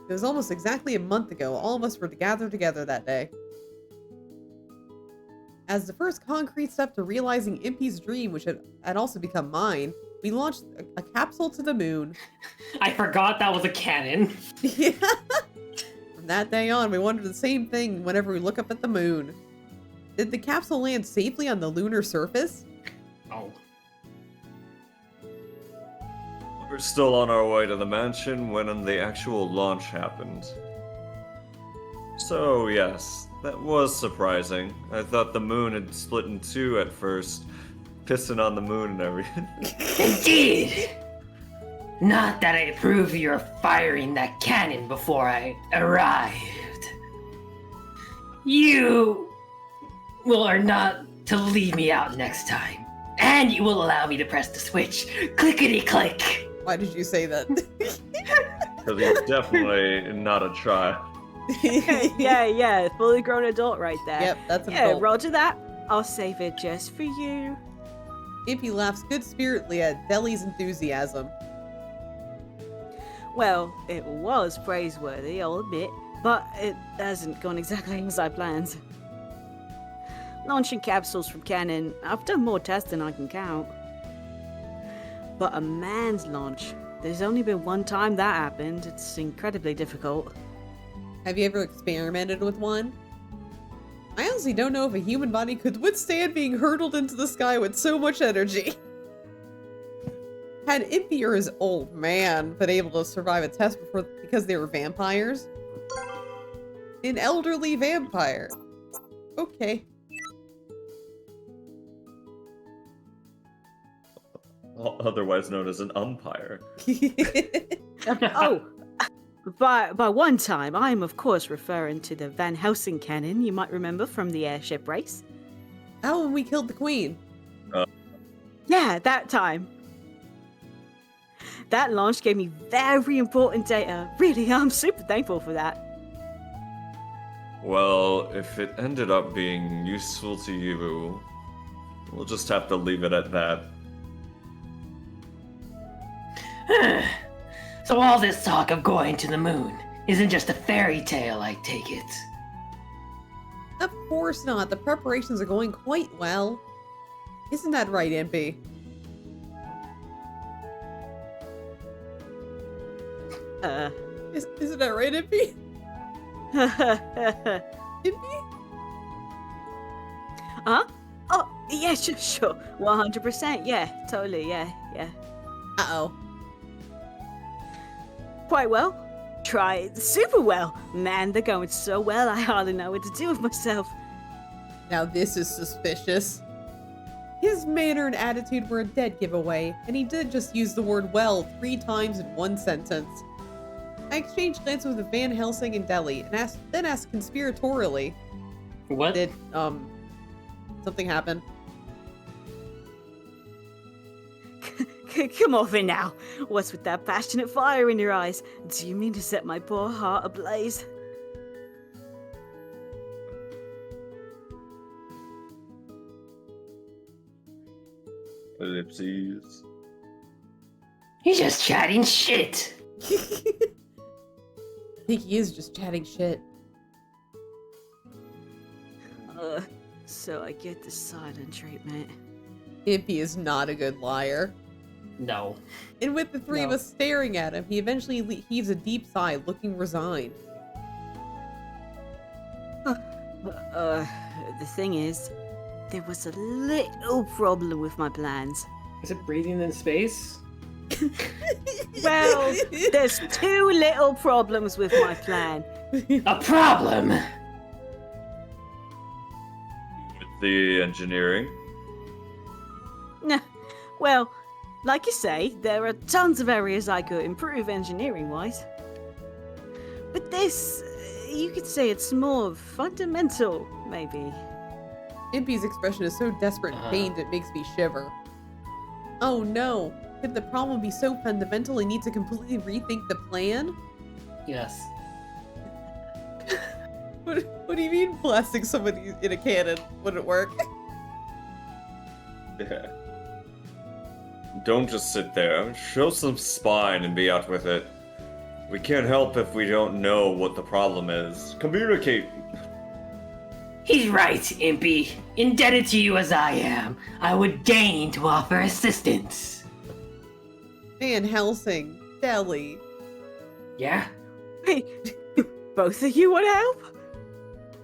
It was almost exactly a month ago. All of us were gathered together that day. As the first concrete step to realizing Impy's dream, which had also become mine, we launched a capsule to the moon. I forgot that was a cannon. Yeah. From that day on, we wondered the same thing whenever we look up at the moon. Did the capsule land safely on the lunar surface? Oh. We're still on our way to the mansion when the actual launch happened. So, yes, That was surprising. I thought the moon had split in two at first. Pissing on the moon and everything. Indeed! Not that I approve of your firing that cannon before I arrived. You are not to leave me out next time. And you will allow me to press the switch. Clickety-click! Why did you say that? Because he's definitely not a child. yeah, fully grown adult right there. Yep, that's an Yeah, adult. roger that. I'll save it just for you. Impy laughs good-spiritedly at Deli's enthusiasm. Well, it was praiseworthy, I'll admit, but it hasn't gone exactly as I planned. Launching capsules from cannon, I've done more tests than I can count. But a man's launch, there's only been one time that happened. It's incredibly difficult. Have you ever experimented with one? I honestly don't know if a human body could withstand being hurtled into the sky with so much energy. Had Impy or his old man been able to survive a test before because they were vampires? An elderly vampire. Okay. Otherwise known as an umpire. Oh, by one time, I'm of course referring to the Van Helsing cannon you might remember from the airship race. Oh, and we killed the queen. Yeah, that time. That launch gave me very important data. Really, I'm super thankful for that. Well, if it ended up being useful to you, we'll just have to leave it at that. So all this talk of going to the moon isn't just a fairy tale, I take it. Of course not. The preparations are going quite well. Isn't that right, Impy? Isn't that right, Impy? Impy? Huh? Oh, yeah, sure. 100%, yeah, totally, yeah. Uh-oh. Quite well. Try super well. Man, they're going so well, I hardly know what to do with myself. Now this is suspicious. His manner and attitude were a dead giveaway, and he did just use the word well 3 times in one sentence. I exchanged glances with Van Helsing and Deli, and then asked conspiratorially, What? did, something happen? Come off it now. What's with that passionate fire in your eyes? Do you mean to set my poor heart ablaze? Ellipses. He's just chatting shit. I think he is just chatting shit. So I get the silent treatment. Impy is not a good liar. No. And with the three of No. us staring at him, he eventually heaves a deep sigh, looking resigned. The thing is, there was a little problem with my plans. Is it breathing in space? Well, there's 2 little problems with my plan. A problem! With the engineering. Nah, well, like you say, there are tons of areas I could improve engineering-wise. But this, you could say it's more fundamental, maybe. Impy's expression is so desperate and pained it makes me shiver. Oh no! Could the problem be so fundamental I need to completely rethink the plan? Yes. What do you mean blasting somebody in a cannon wouldn't work? Yeah. Don't just sit there. Show some spine and be out with it. We can't help if we don't know what the problem is. Communicate. He's right, Impy. Indebted to you as I am, I would deign to offer assistance. Van Helsing, Deli. Yeah? Wait, both of you want help?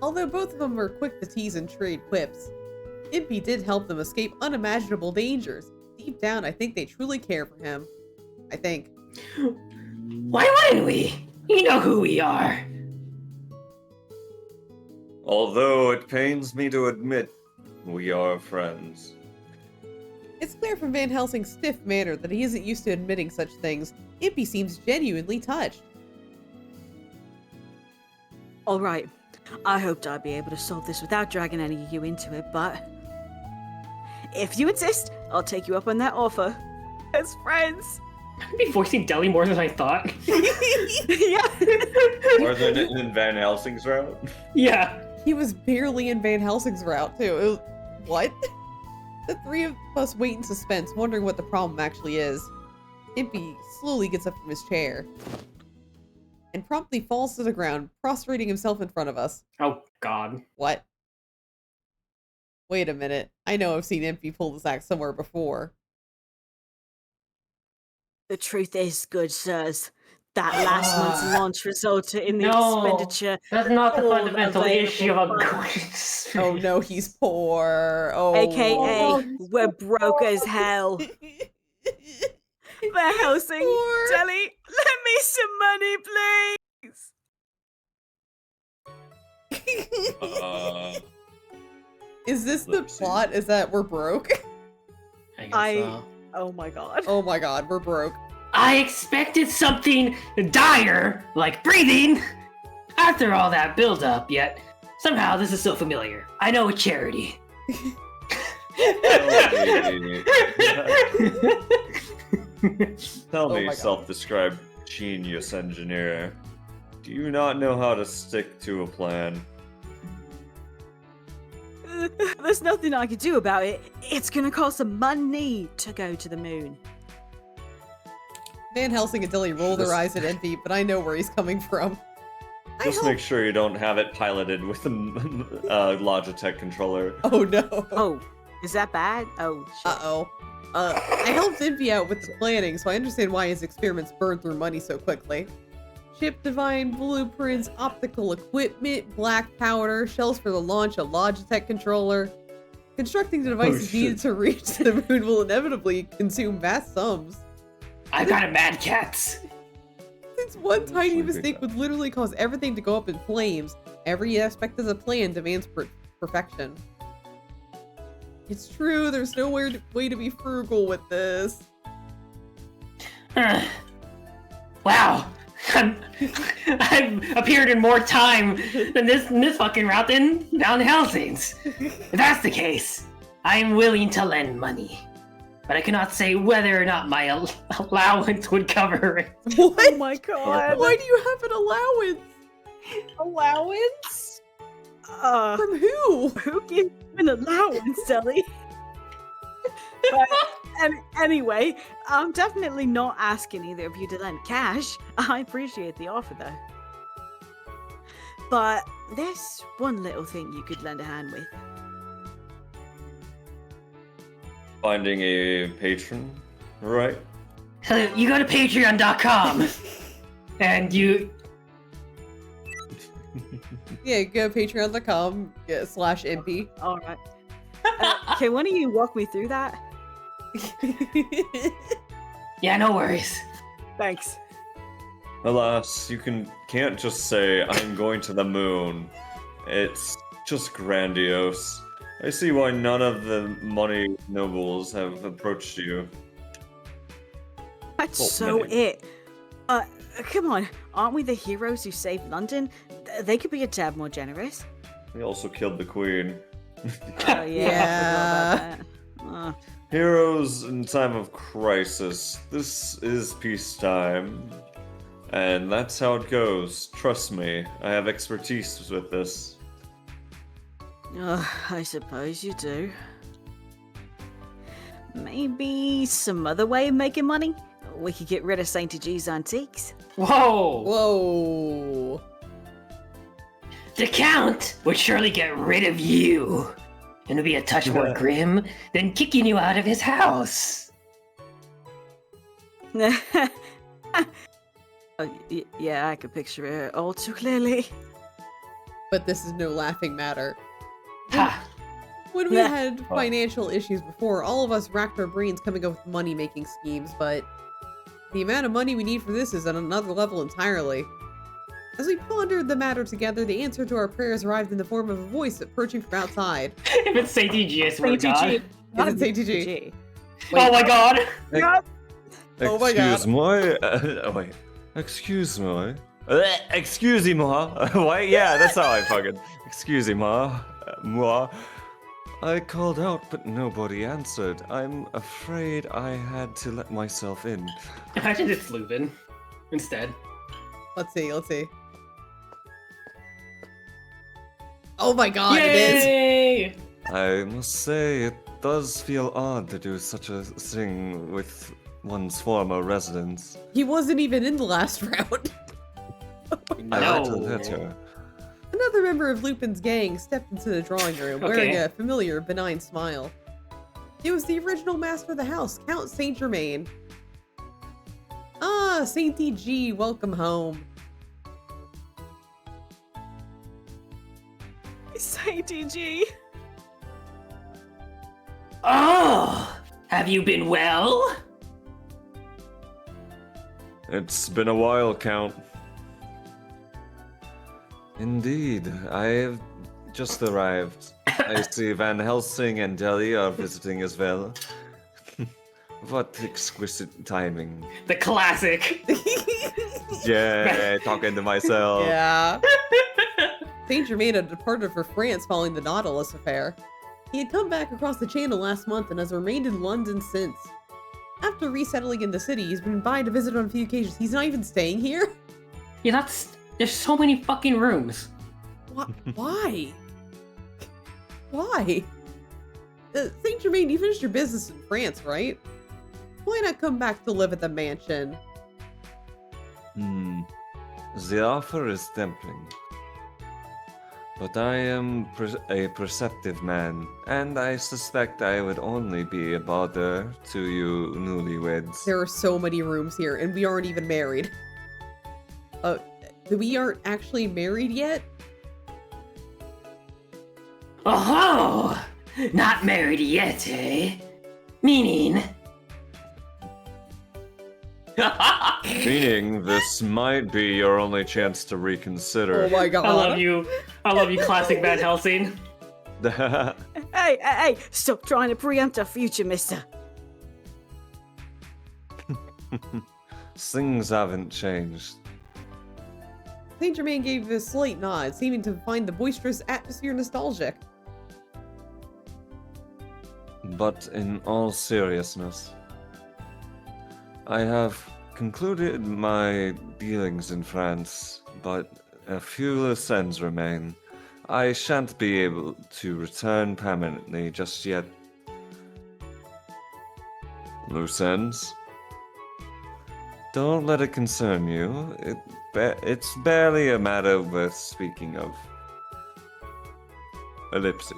Although both of them were quick to tease and trade quips, Impy did help them escape unimaginable dangers. Deep down, I think they truly care for him. I think. Why wouldn't we? You know who we are. Although it pains me to admit, we are friends. It's clear from Van Helsing's stiff manner that he isn't used to admitting such things. Impey seems genuinely touched. All right. I hoped I'd be able to solve this without dragging any of you into it, but if you insist, I'll take you up on that offer. As friends. I'd be voicing Deli more than I thought. Yeah. More than in Van Helsing's route? Yeah. He was barely in Van Helsing's route, too. It was, what? The three of us wait in suspense, wondering what the problem actually is. Impey slowly gets up from his chair and promptly falls to the ground, prostrating himself in front of us. Oh, God. What? Wait a minute. I know I've seen Impey pull this act somewhere before. The truth is, good sirs, that last month's launch resulted in the No, expenditure. That's not the all fundamental available issue of a funds. Oh no, he's poor. Oh. AKA, we're broke as hell. Van Helsing, Poor. Deli, let me some money, please. Is this the Let's see. plot? Is that we're broke? I guess I- so. Oh my god. Oh my god, we're broke. I expected something dire, like breathing. After all that build-up, yet somehow this is so familiar. I know a charity. Tell Oh me, my God. self-described genius engineer, do you not know how to stick to a plan? There's nothing I can do about it. It's gonna cost some money to go to the moon. Van Helsing and Dilly roll their eyes at Impey, but I know where he's coming from. Just make sure you don't have it piloted with a Logitech controller. Oh no. Oh, is that bad? Oh, shit. Uh-oh. I helped Impey out with the planning, so I understand why his experiments burned through money so quickly. Chip Divine, blueprints, optical equipment, black powder, shells for the launch, a Logitech controller. Constructing the devices shit. needed to reach the moon will inevitably consume vast sums. I've got a Mad Cats. Since one tiny Actually, mistake would literally cause everything to go up in flames, every aspect of the plan demands perfection. It's true, there's no way to be frugal with this. Wow. I've appeared in more time than this fucking route than Van Helsing's. If that's the case, I'm willing to lend money. But I cannot say whether or not my allowance would cover it. Oh What? my god. Why do you have an allowance? Allowance? From who? Who gives you an allowance, Deli? But anyway, I'm definitely not asking either of you to lend cash. I appreciate the offer though. But there's one little thing you could lend a hand with. Finding a patron, right? So you go to patreon.com and you Yeah, go to patreon.com /impy. Alright. Can one of you walk me through that? yeah, no worries. Thanks. Alas, you can't just say, I'm going to the moon. It's just grandiose. I see why none of the money nobles have approached you. That's Well, so maybe. it. Come on, aren't we the heroes who saved London? They could be a tad more generous. They also killed the queen. Oh yeah, Yeah. I forgot about that. Heroes in time of crisis. This is peacetime. And that's how it goes. Trust me, I have expertise with this. I suppose you do. Maybe some other way of making money? We could get rid of Saint G's antiques. Whoa! Whoa. The Count would surely get rid of you. And would be a touch more grim than kicking you out of his house. Yeah, I could picture it all too clearly. But this is no laughing matter. Ha! When we Nah. had financial issues before, all of us racked our brains coming up with money-making schemes, but the amount of money we need for this is at another level entirely. As we pondered the matter together, the answer to our prayers arrived in the form of a voice approaching from outside. If it's Saint TG, I swear to Saint God. TG. Not Is a it Saint TG? TG. Oh my God! Yep. Oh my Excuse God. me. Wait. Excuse me. Excuse-moi. Wait, yeah, that's how I fucking. Excuse-moi. Moi. I called out, but nobody answered. I'm afraid I had to let myself in. Imagine it's Leuven instead. Let's see. Oh my God, it is. Yay! I must say, it does feel odd to do such a thing with one's former residence. He wasn't even in the last round. I No. read a letter. Another member of Lupin's gang stepped into the drawing room, wearing a familiar, benign smile. It was the original master of the house, Count Saint Germain. Ah, Saint TG, welcome home. Saint TG. Oh! Have you been well? It's been a while, Count. Indeed, I have just arrived. I see Van Helsing and Deli are visiting as well. What exquisite timing. The classic. Yeah, talking to myself. Yeah. Saint Germain had departed for France following the Nautilus affair. He had come back across the channel last month and has remained in London since. After resettling in the city, he's been by to visit on a few occasions. He's not even staying here? Yeah, there's so many fucking rooms. Why? Why? Saint Germain, you finished your business in France, right? Why not come back to live at the mansion? The offer is tempting. But I am a perceptive man, and I suspect I would only be a bother to you newlyweds. There are so many rooms here, and we aren't even married. We aren't actually married yet? Oh, not married yet, eh? Meaning? Meaning this might be your only chance to reconsider. Oh my God. I love you, classic Van Helsing. Hey, stop trying to preempt our future, mister. Things haven't changed. Saint Germain gave a slight nod, seeming to find the boisterous atmosphere nostalgic. But in all seriousness, I have concluded my dealings in France, but a few loose ends remain. I shan't be able to return permanently just yet. Loose ends? Don't let it concern you. It's barely a matter worth speaking of. Ellipses.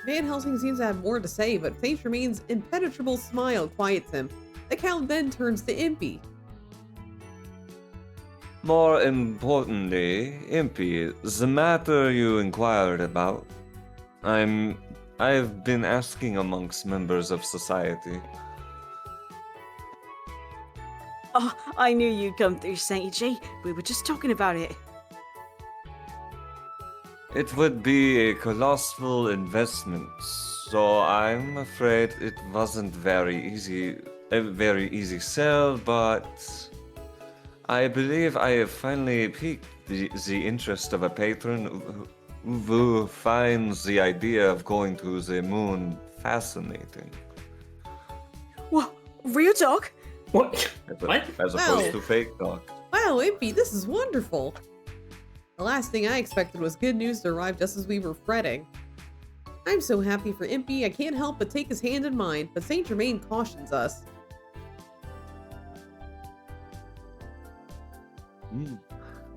Van Helsing seems to have more to say, but Saint Germain's impenetrable smile quiets him. The Count then turns to Impey. More importantly, Impey, the matter you inquired about. I've been asking amongst members of society. Oh, I knew you'd come through, Saint G. We were just talking about it. It would be a colossal investment, so I'm afraid it wasn't a very easy sell, but I believe I have finally piqued the interest of a patron who finds the idea of going to the moon fascinating. What? Real talk? What? What? As Wow. opposed to fake talk. Wow, Impey, this is wonderful. The last thing I expected was good news to arrive just as we were fretting. I'm so happy for Impey, I can't help but take his hand in mine, but Saint Germain cautions us.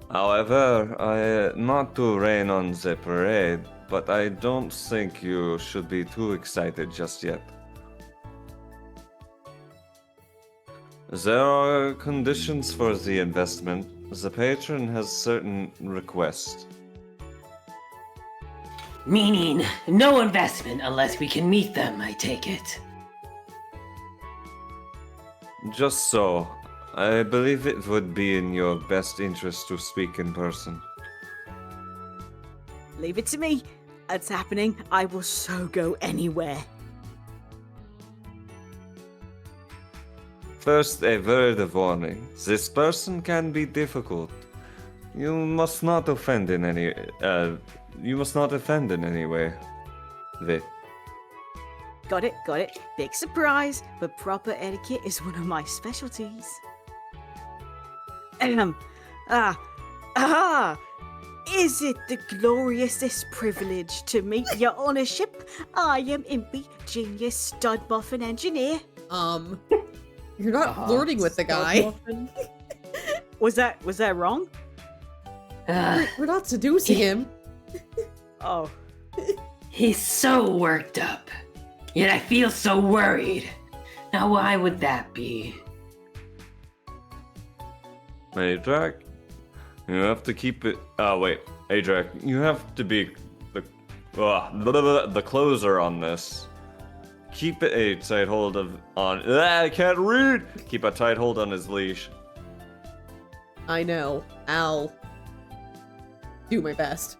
However, not to rain on the parade, but I don't think you should be too excited just yet. There are conditions for the investment. The patron has certain requests. Meaning, no investment unless we can meet them, I take it. Just so. I believe it would be in your best interest to speak in person. Leave it to me. It's happening. I will so go anywhere. First, a word of warning. This person can be difficult. You must not offend in any. You must not offend in any way. Got it, got it. Big surprise, but proper etiquette is one of my specialties. Is it the gloriousest privilege to meet your ownership? I am Impey, genius, stud muffin engineer. You're not flirting with the guy. Was that wrong? We're not seducing him. Oh. He's so worked up. Yet I feel so worried. Now why would that be? Adrak, you have to keep it. Oh wait, Adrak, you have to be the closer on this. Keep a tight hold on. I can't read. Keep a tight hold on his leash. I know. I'll do my best.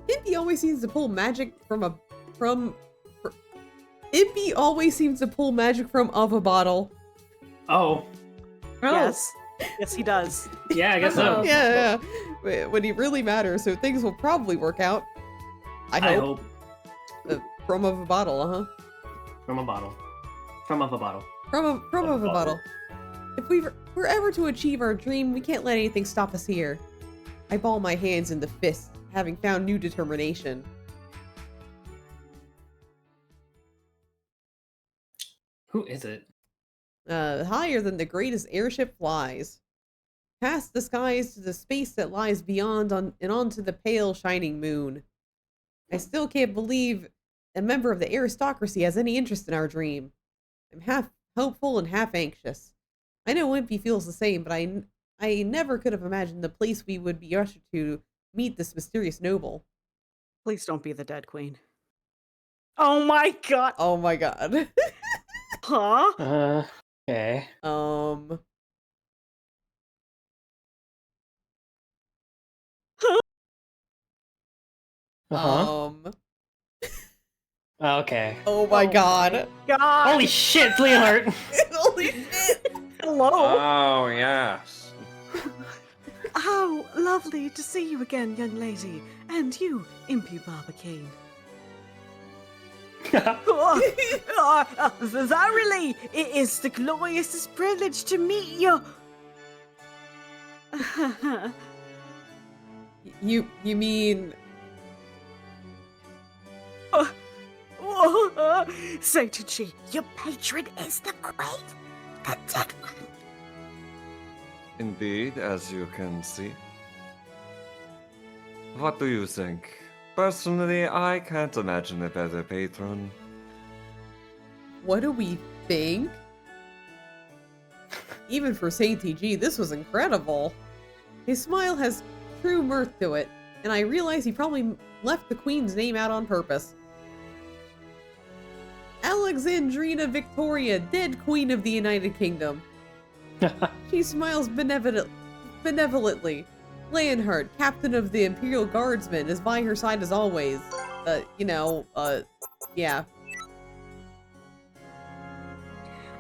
Impey always seems to pull magic Impey always seems to pull magic from of a bottle. Oh. Yes. Yes, he does. Yeah, I guess so. Yeah. When he really matters, so things will probably work out. I hope. From of a bottle, From a bottle. From of a bottle. From of a bottle. If we're ever to achieve our dream, we can't let anything stop us here. I ball my hands into fists, having found new determination. Who is it? Higher than the greatest airship flies. Past the skies to the space that lies beyond and onto the pale shining moon. I still can't believe a member of the aristocracy has any interest in our dream. I'm half hopeful and half anxious. I know Wimpy feels the same, but I never could have imagined the place we would be ushered to meet this mysterious noble. Please don't be the dead queen. Oh my god. Oh my god. Huh? Okay. Okay. Oh my god. God. Holy shit, Leonard! Holy shit. Hello. Oh yes. How lovely to see you again, young lady. And you, Impey Barbicane. Verily, it is the gloriousest privilege to meet you. You mean... So did she. Your patron is the great, the dead one. Indeed, as you can see. What do you think? Personally, I can't imagine a better patron. What do we think? Even for Saint TG, this was incredible. His smile has true mirth to it, and I realize he probably left the Queen's name out on purpose. Alexandrina Victoria, dead Queen of the United Kingdom. She smiles benevolently. Leonhard, captain of the Imperial Guardsmen, is by her side as always. Yeah.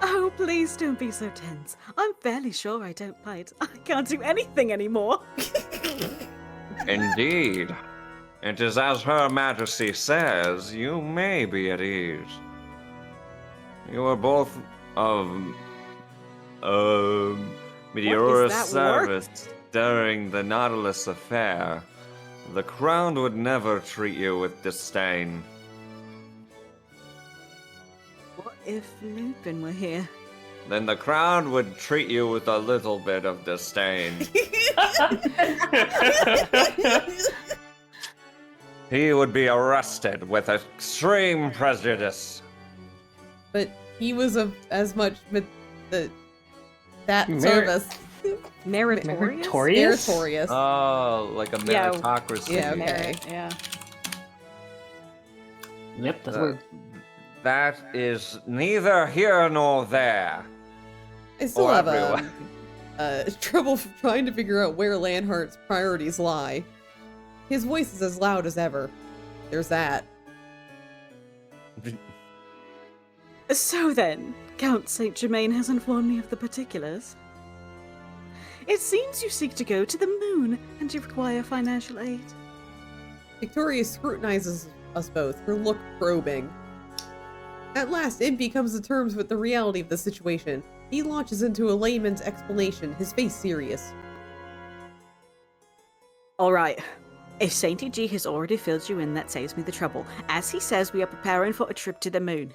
Oh, please don't be so tense. I'm fairly sure I don't bite. I can't do anything anymore. Indeed. It is as Her Majesty says, you may be at ease. You are both of Meteorus that service during the Nautilus affair. The Crown would never treat you with disdain. What if Lupin were here? Then the Crown would treat you with a little bit of disdain. He would be arrested with extreme prejudice. But he was of as much that Mer- service. Meritorious? Meritorious. Oh, like a Yeah. meritocracy. Yeah, okay. Merit, yeah. Yep, that's weird. That is neither here nor there. I still Or have everywhere. trouble trying to figure out where Lanhart's priorities lie. His voice is as loud as ever. There's that. So then, Count Saint Germain has informed me of the particulars. It seems you seek to go to the moon, and you require financial aid. Victoria scrutinizes us both, her look probing. At last, Impey comes to terms with the reality of the situation. He launches into a layman's explanation, his face serious. Alright. If Saint E.G. has already filled you in, that saves me the trouble. As he says, we are preparing for a trip to the moon.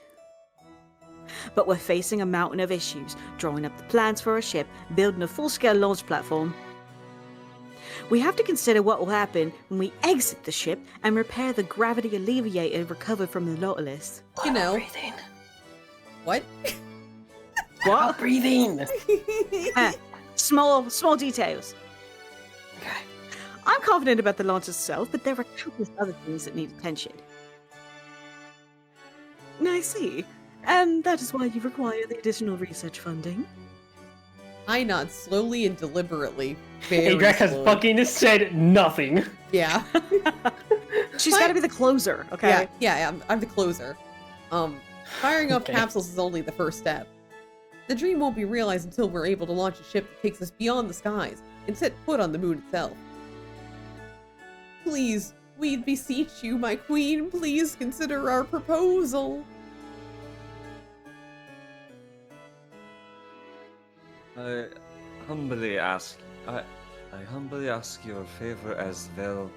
But we're facing a mountain of issues, drawing up the plans for a ship, building a full-scale launch platform. We have to consider what will happen when we exit the ship and repair the gravity alleviator recovered from the Nautilus. You know. Breathing. What? What? Breathing. Small details. Okay. I'm confident about the launch itself, but there are countless other things that need attention. I see. And that is why you require the additional research funding. I nod slowly and deliberately. Very Agrek has slowly. fucking said nothing. Yeah. She's got to be the closer, okay? I'm the closer. Firing off Okay. capsules is only the first step. The dream won't be realized until we're able to launch a ship that takes us beyond the skies and set foot on the moon itself. Please, we beseech you, my queen, please consider our proposal. I humbly ask you a favor as well,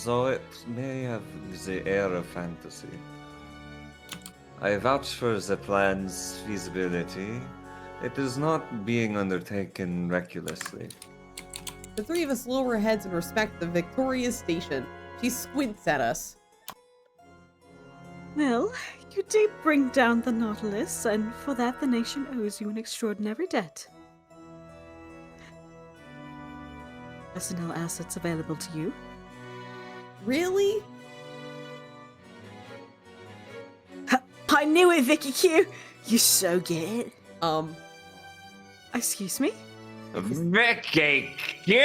though it may have the air of fantasy. I vouch for the plan's feasibility. It is not being undertaken recklessly. The three of us lower our heads in respect to Victoria's station. She squints at us. Well, you did bring down the Nautilus, and for that the nation owes you an extraordinary debt. Personnel assets available to you. Really? I knew it, Vicky Q! You so good. Excuse me? Vicky Q!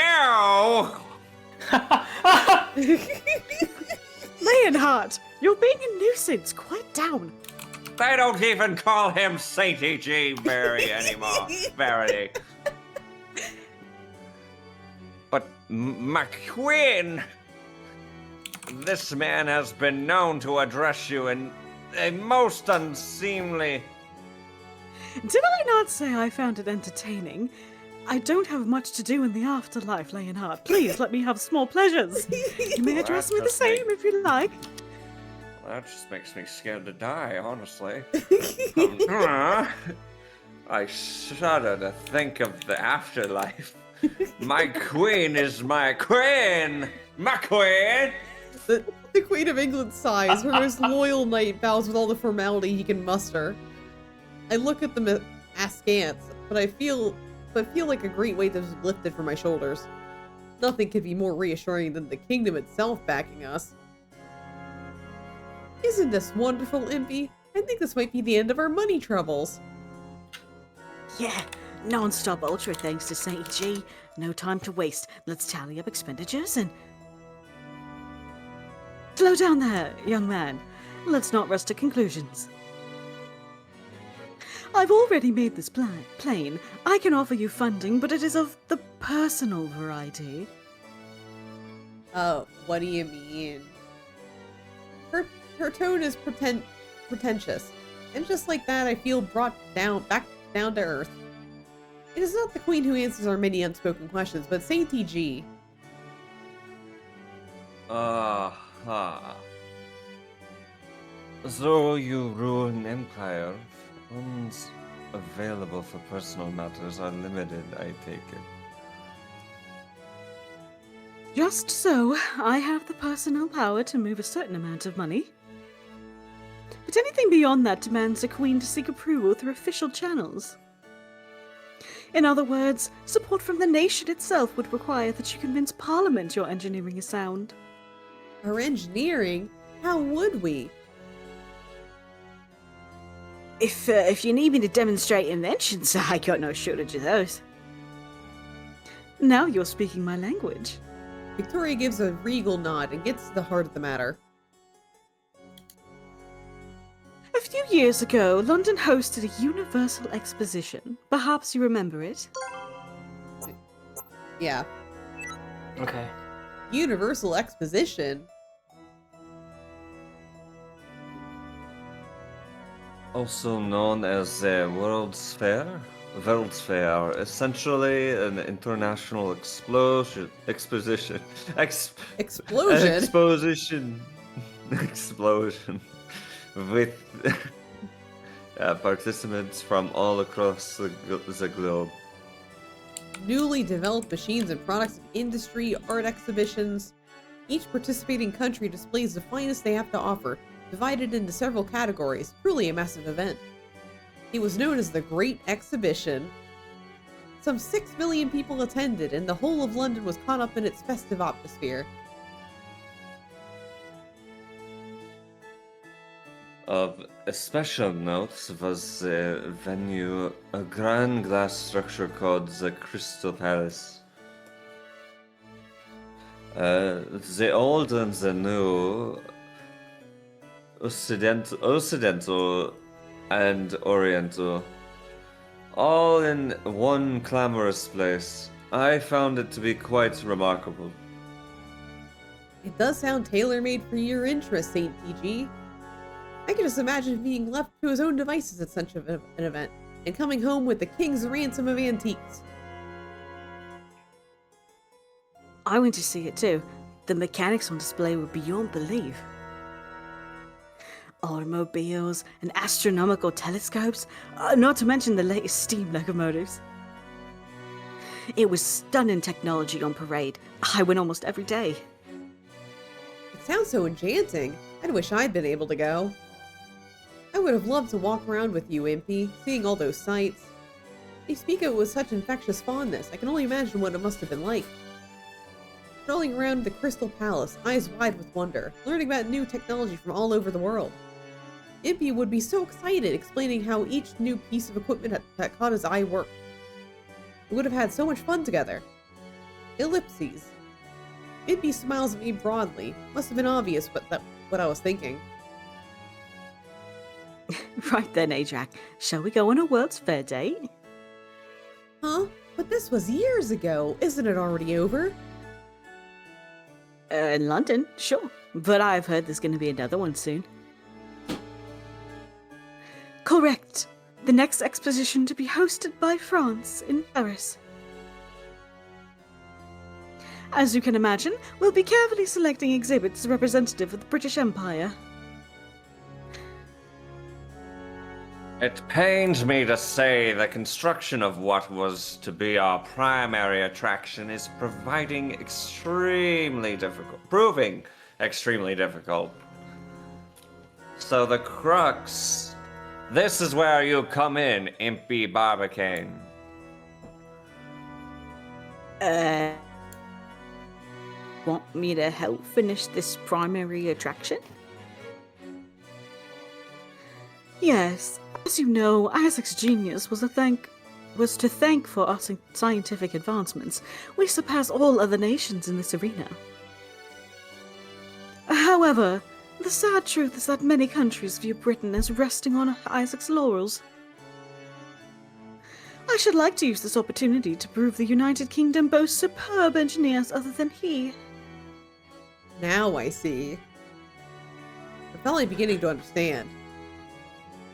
Leonhardt, you're being a nuisance. Quiet down. They don't even call him Saint E.G. Barry anymore. Verity. But McQueen, this man has been known to address you in a most unseemly. Did I not say I found it entertaining? I don't have much to do in the afterlife, Leonhardt. Please let me have small pleasures. You may address me the same if you like. That just makes me scared to die, honestly. I shudder to think of the afterlife. My queen is my queen! My queen! The Queen of England sighs. Her most loyal knight bows with all the formality he can muster. I look at them askance, but feel like a great weight is lifted from my shoulders. Nothing could be more reassuring than the kingdom itself backing us. Isn't this wonderful, Impey? I think this might be the end of our money troubles. Yeah, non-stop ultra thanks to Saint G. No time to waste. Let's tally up expenditures and... Slow down there, young man. Let's not rush to conclusions. I've already made this plain. I can offer you funding, but it is of the personal variety. Oh, what do you mean? Her tone is pretentious, and just like that, I feel brought back down to earth. It is not the Queen who answers our many unspoken questions, but Saint E.G. Though you rule an empire, funds available for personal matters are limited, I take it. Just so, I have the personnel power to move a certain amount of money. But anything beyond that demands a queen to seek approval through official channels. In other words, support from the nation itself would require that you convince Parliament your engineering is sound. Our engineering? How would we? If you need me to demonstrate inventions, I got no shortage of those. Now you're speaking my language. Victoria gives a regal nod and gets to the heart of the matter. A few years ago, London hosted a Universal Exposition. Perhaps you remember it? Yeah. Okay. Universal Exposition? Also known as the World's Fair? World's Fair, essentially an international exposition, Explosion? explosion with participants from all across the globe. Newly developed machines and products of industry, art exhibitions. Each participating country displays the finest they have to offer, divided into several categories. Truly a massive event. It was known as the Great Exhibition. Some 6 million people attended, and the whole of London was caught up in its festive atmosphere. Of special note was the venue, a grand glass structure called the Crystal Palace. The old and the new, Occidental and Oriental, all in one clamorous place. I found it to be quite remarkable. It does sound tailor-made for your interests, Saint PG. I can just imagine being left to his own devices at such an event, and coming home with the king's ransom of antiques. I went to see it too. The mechanics on display were beyond belief. Automobiles and astronomical telescopes, not to mention the latest steam locomotives. It was stunning technology on parade. I went almost every day. It sounds so enchanting. I'd wish I'd been able to go. I would have loved to walk around with you, Impy, seeing all those sights. They speak of it with such infectious fondness. I can only imagine what it must have been like. Strolling around the Crystal Palace, eyes wide with wonder, learning about new technology from all over the world. Impy would be so excited, explaining how each new piece of equipment that caught his eye worked. We would have had so much fun together. Ellipses. Impy smiles at me broadly. Must have been obvious what I was thinking. Right then, Ajax. Shall we go on a World's Fair date? Huh? But this was years ago. Isn't it already over? In London, sure. But I've heard there's going to be another one soon. Correct. The next exposition to be hosted by France in Paris. As you can imagine, we'll be carefully selecting exhibits representative of the British Empire. It pains me to say the construction of what was to be our primary attraction is proving extremely difficult. So the crux, this is where you come in, Impy Barbicane. Want me to help finish this primary attraction? Yes, as you know, Isaac's genius was to thank for our scientific advancements. We surpass all other nations in this arena. However, the sad truth is that many countries view Britain as resting on Isaac's laurels. I should like to use this opportunity to prove the United Kingdom boasts superb engineers other than he. Now I see. I'm finally beginning to understand.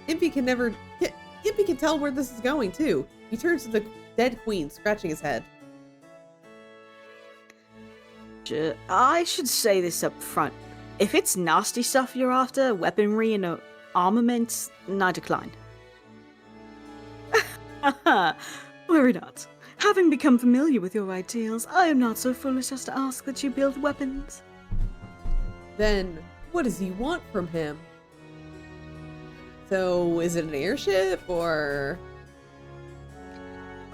Impy can tell where this is going, too. He turns to the dead queen, scratching his head. I should say this up front. If it's nasty stuff you're after, weaponry and armaments, I decline. Worry not. Having become familiar with your ideals, I am not so foolish as to ask that you build weapons. Then, what does he want from him? So, is it an airship, or...?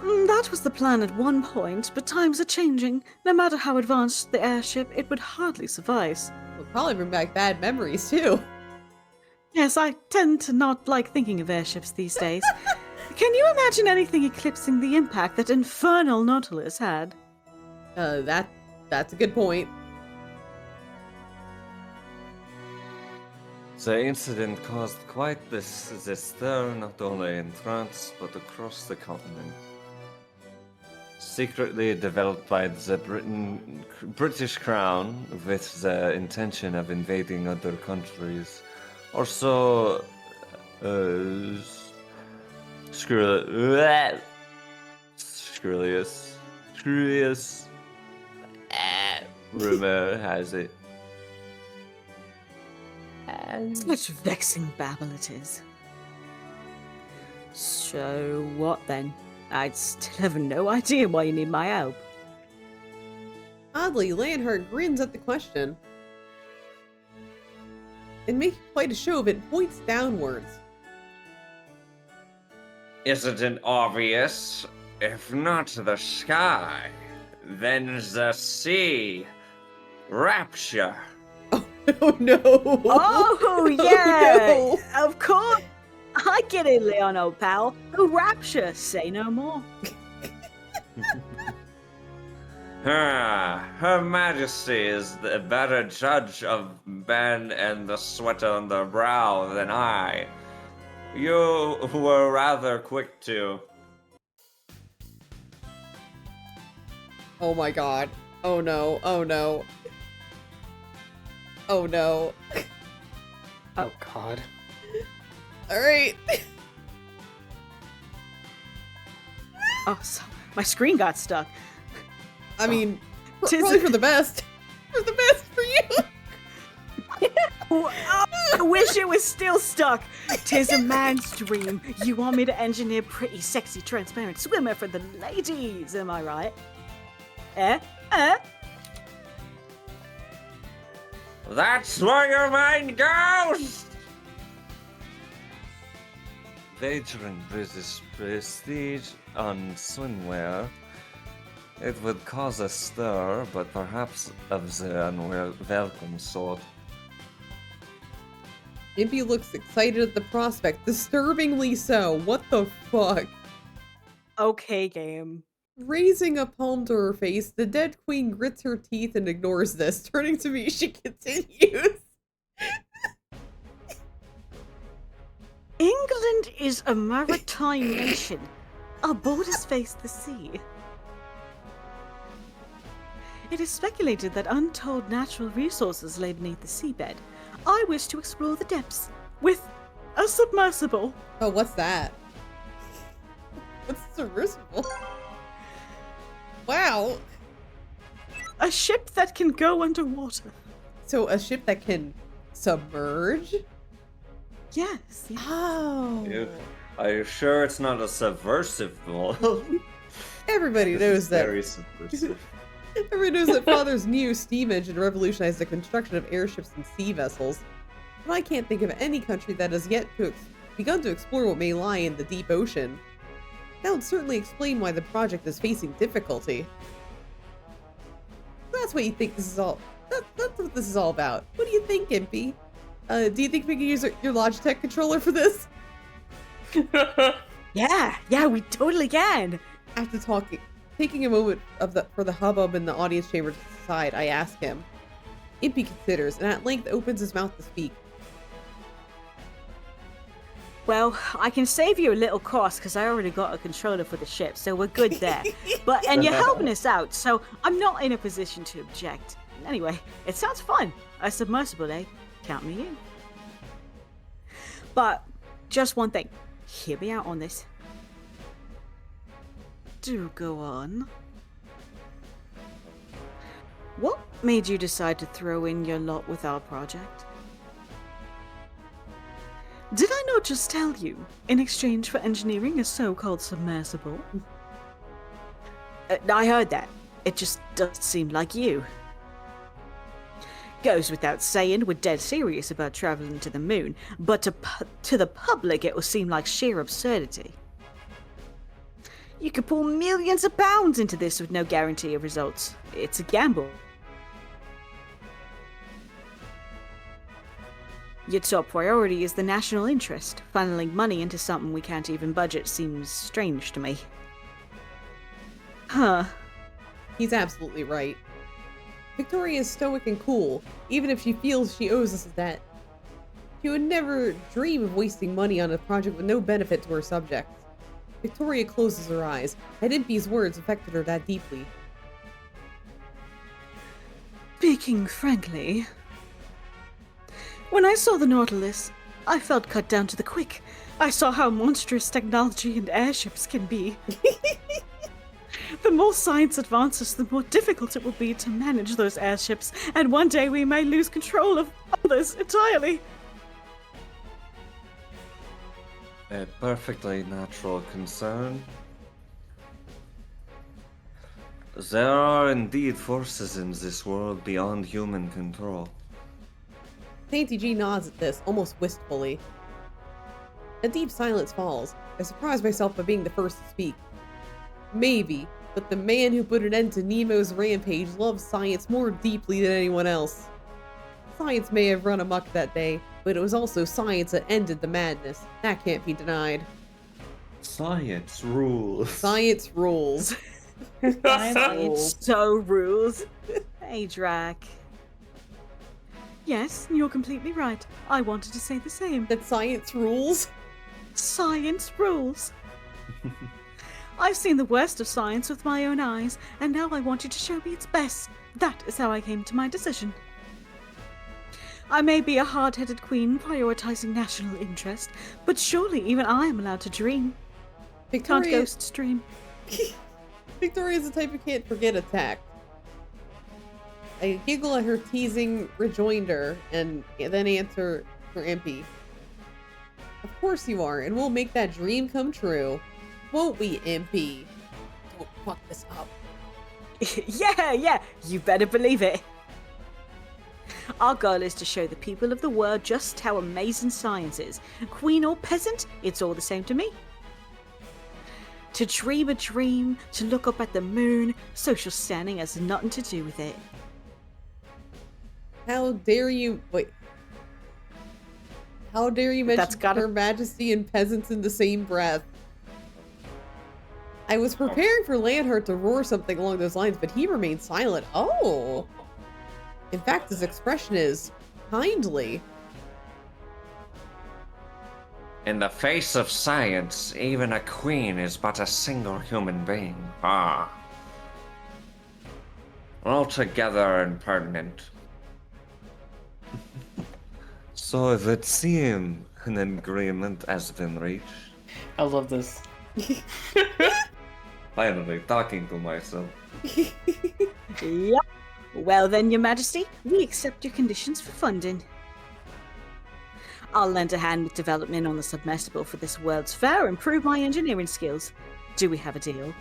That was the plan at one point, but times are changing. No matter how advanced the airship, it would hardly suffice. It'll probably bring back bad memories, too. Yes, I tend to not like thinking of airships these days. Can you imagine anything eclipsing the impact that infernal Nautilus had? That's a good point. The incident caused quite the stir not only in France but across the continent. Secretly developed by the British Crown with the intention of invading other countries. Or so scurrilous rumor has it. Such vexing babble it is. So what then? I still have no idea why you need my help. Oddly, Leonhardt grins at the question. And making quite a show of it, points downwards. Isn't it obvious? If not the sky, then the sea. Rapture. Oh no! Oh, yeah! no. Of course! I get it, Leon, old pal. The rapture, say no more. Her Majesty is the better judge of men and the sweat on the brow than I. You were rather quick to. Oh my god. Oh no. Oh no. Oh no. Oh God. Alright. Oh, so my screen got stuck. I mean, Tis- probably for the best. For the best for you. Oh, I wish it was still stuck. 'Tis a man's dream. You want me to engineer pretty, sexy, transparent swimmer for the ladies, am I right? Eh? That's where your mind goes! Wagering British prestige on swimwear. It would cause a stir, but perhaps of the unwelcome sort. Impey looks excited at the prospect, disturbingly so. What the fuck? Okay, game. Raising a palm to her face, the dead queen grits her teeth and ignores this. Turning to me, she continues. England is a maritime nation. Our borders face the sea. It is speculated that untold natural resources lay beneath the seabed. I wish to explore the depths with a submersible. Oh, what's that? What's submersible? Wow. A ship that can go underwater. So a ship that can submerge? Yes. Oh. Are you sure it's not a subversive model? Everybody knows that. Very subversive. Everyone knows that Father's new steam engine revolutionized the construction of airships and sea vessels. But I can't think of any country that has yet begun to explore what may lie in the deep ocean. That would certainly explain why the project is facing difficulty. That's what you think this is all. That's what this is all about. What do you think, Impey? Do you think we can use your Logitech controller for this? Yeah, we totally can. After taking a moment for the hubbub in the audience chamber to decide, I ask him. Impey considers, and at length opens his mouth to speak. Well, I can save you a little cost because I already got a controller for the ship, so we're good there. And you're helping us out, so I'm not in a position to object. Anyway, it sounds fun. A submersible, eh? Count me in. But just one thing. Hear me out on this. Do go on. What made you decide to throw in your lot with our project? Did I not just tell you, in exchange for engineering a so-called submersible? I heard that. It just doesn't seem like you. Goes without saying, we're dead serious about traveling to the moon, but to the public it will seem like sheer absurdity. You could pour millions of pounds into this with no guarantee of results. It's a gamble. Your top priority is the national interest. Funneling money into something we can't even budget seems strange to me. Huh. He's absolutely right. Victoria is stoic and cool, even if she feels she owes us a debt. She would never dream of wasting money on a project with no benefit to her subjects. Victoria closes her eyes, and Impey's words affected her that deeply. Speaking frankly, when I saw the Nautilus, I felt cut down to the quick. I saw how monstrous technology and airships can be. The more science advances, the more difficult it will be to manage those airships, and one day we may lose control of others entirely. A perfectly natural concern. There are indeed forces in this world beyond human control. Saint G nods at this, almost wistfully. A deep silence falls. I surprise myself by being the first to speak. Maybe, but the man who put an end to Nemo's rampage loves science more deeply than anyone else. Science may have run amok that day, but it was also science that ended the madness. That can't be denied. Science rules. Science rules. Science so rules. Hey, Drac. Yes, you're completely right. I wanted to say the same. That science rules? Science rules. I've seen the worst of science with my own eyes, and now I want you to show me its best. That is how I came to my decision. I may be a hard-headed queen prioritizing national interest, but surely even I am allowed to dream. Can't ghosts dream? Victoria's the type who can't forget a tact. I giggle at her teasing rejoinder and then answer for Impey. Of course you are, and we'll make that dream come true. Won't we, Impey? Don't fuck this up. Yeah, you better believe it. Our goal is to show the people of the world just how amazing science is. Queen or peasant, it's all the same to me. To dream a dream, to look up at the moon, social standing has nothing to do with it. How dare you... Wait. How dare you mention Her Majesty and peasants in the same breath? I was preparing for Landhurt to roar something along those lines, but he remained silent. Oh! In fact, his expression is kindly. In the face of science, even a queen is but a single human being. Ah. Altogether impertinent. So it would seem an agreement has been reached. I love this. Finally, talking to myself. Yep. Well then, Your Majesty, we accept your conditions for funding. I'll lend a hand with development on the submersible for this World's Fair and prove my engineering skills. Do we have a deal?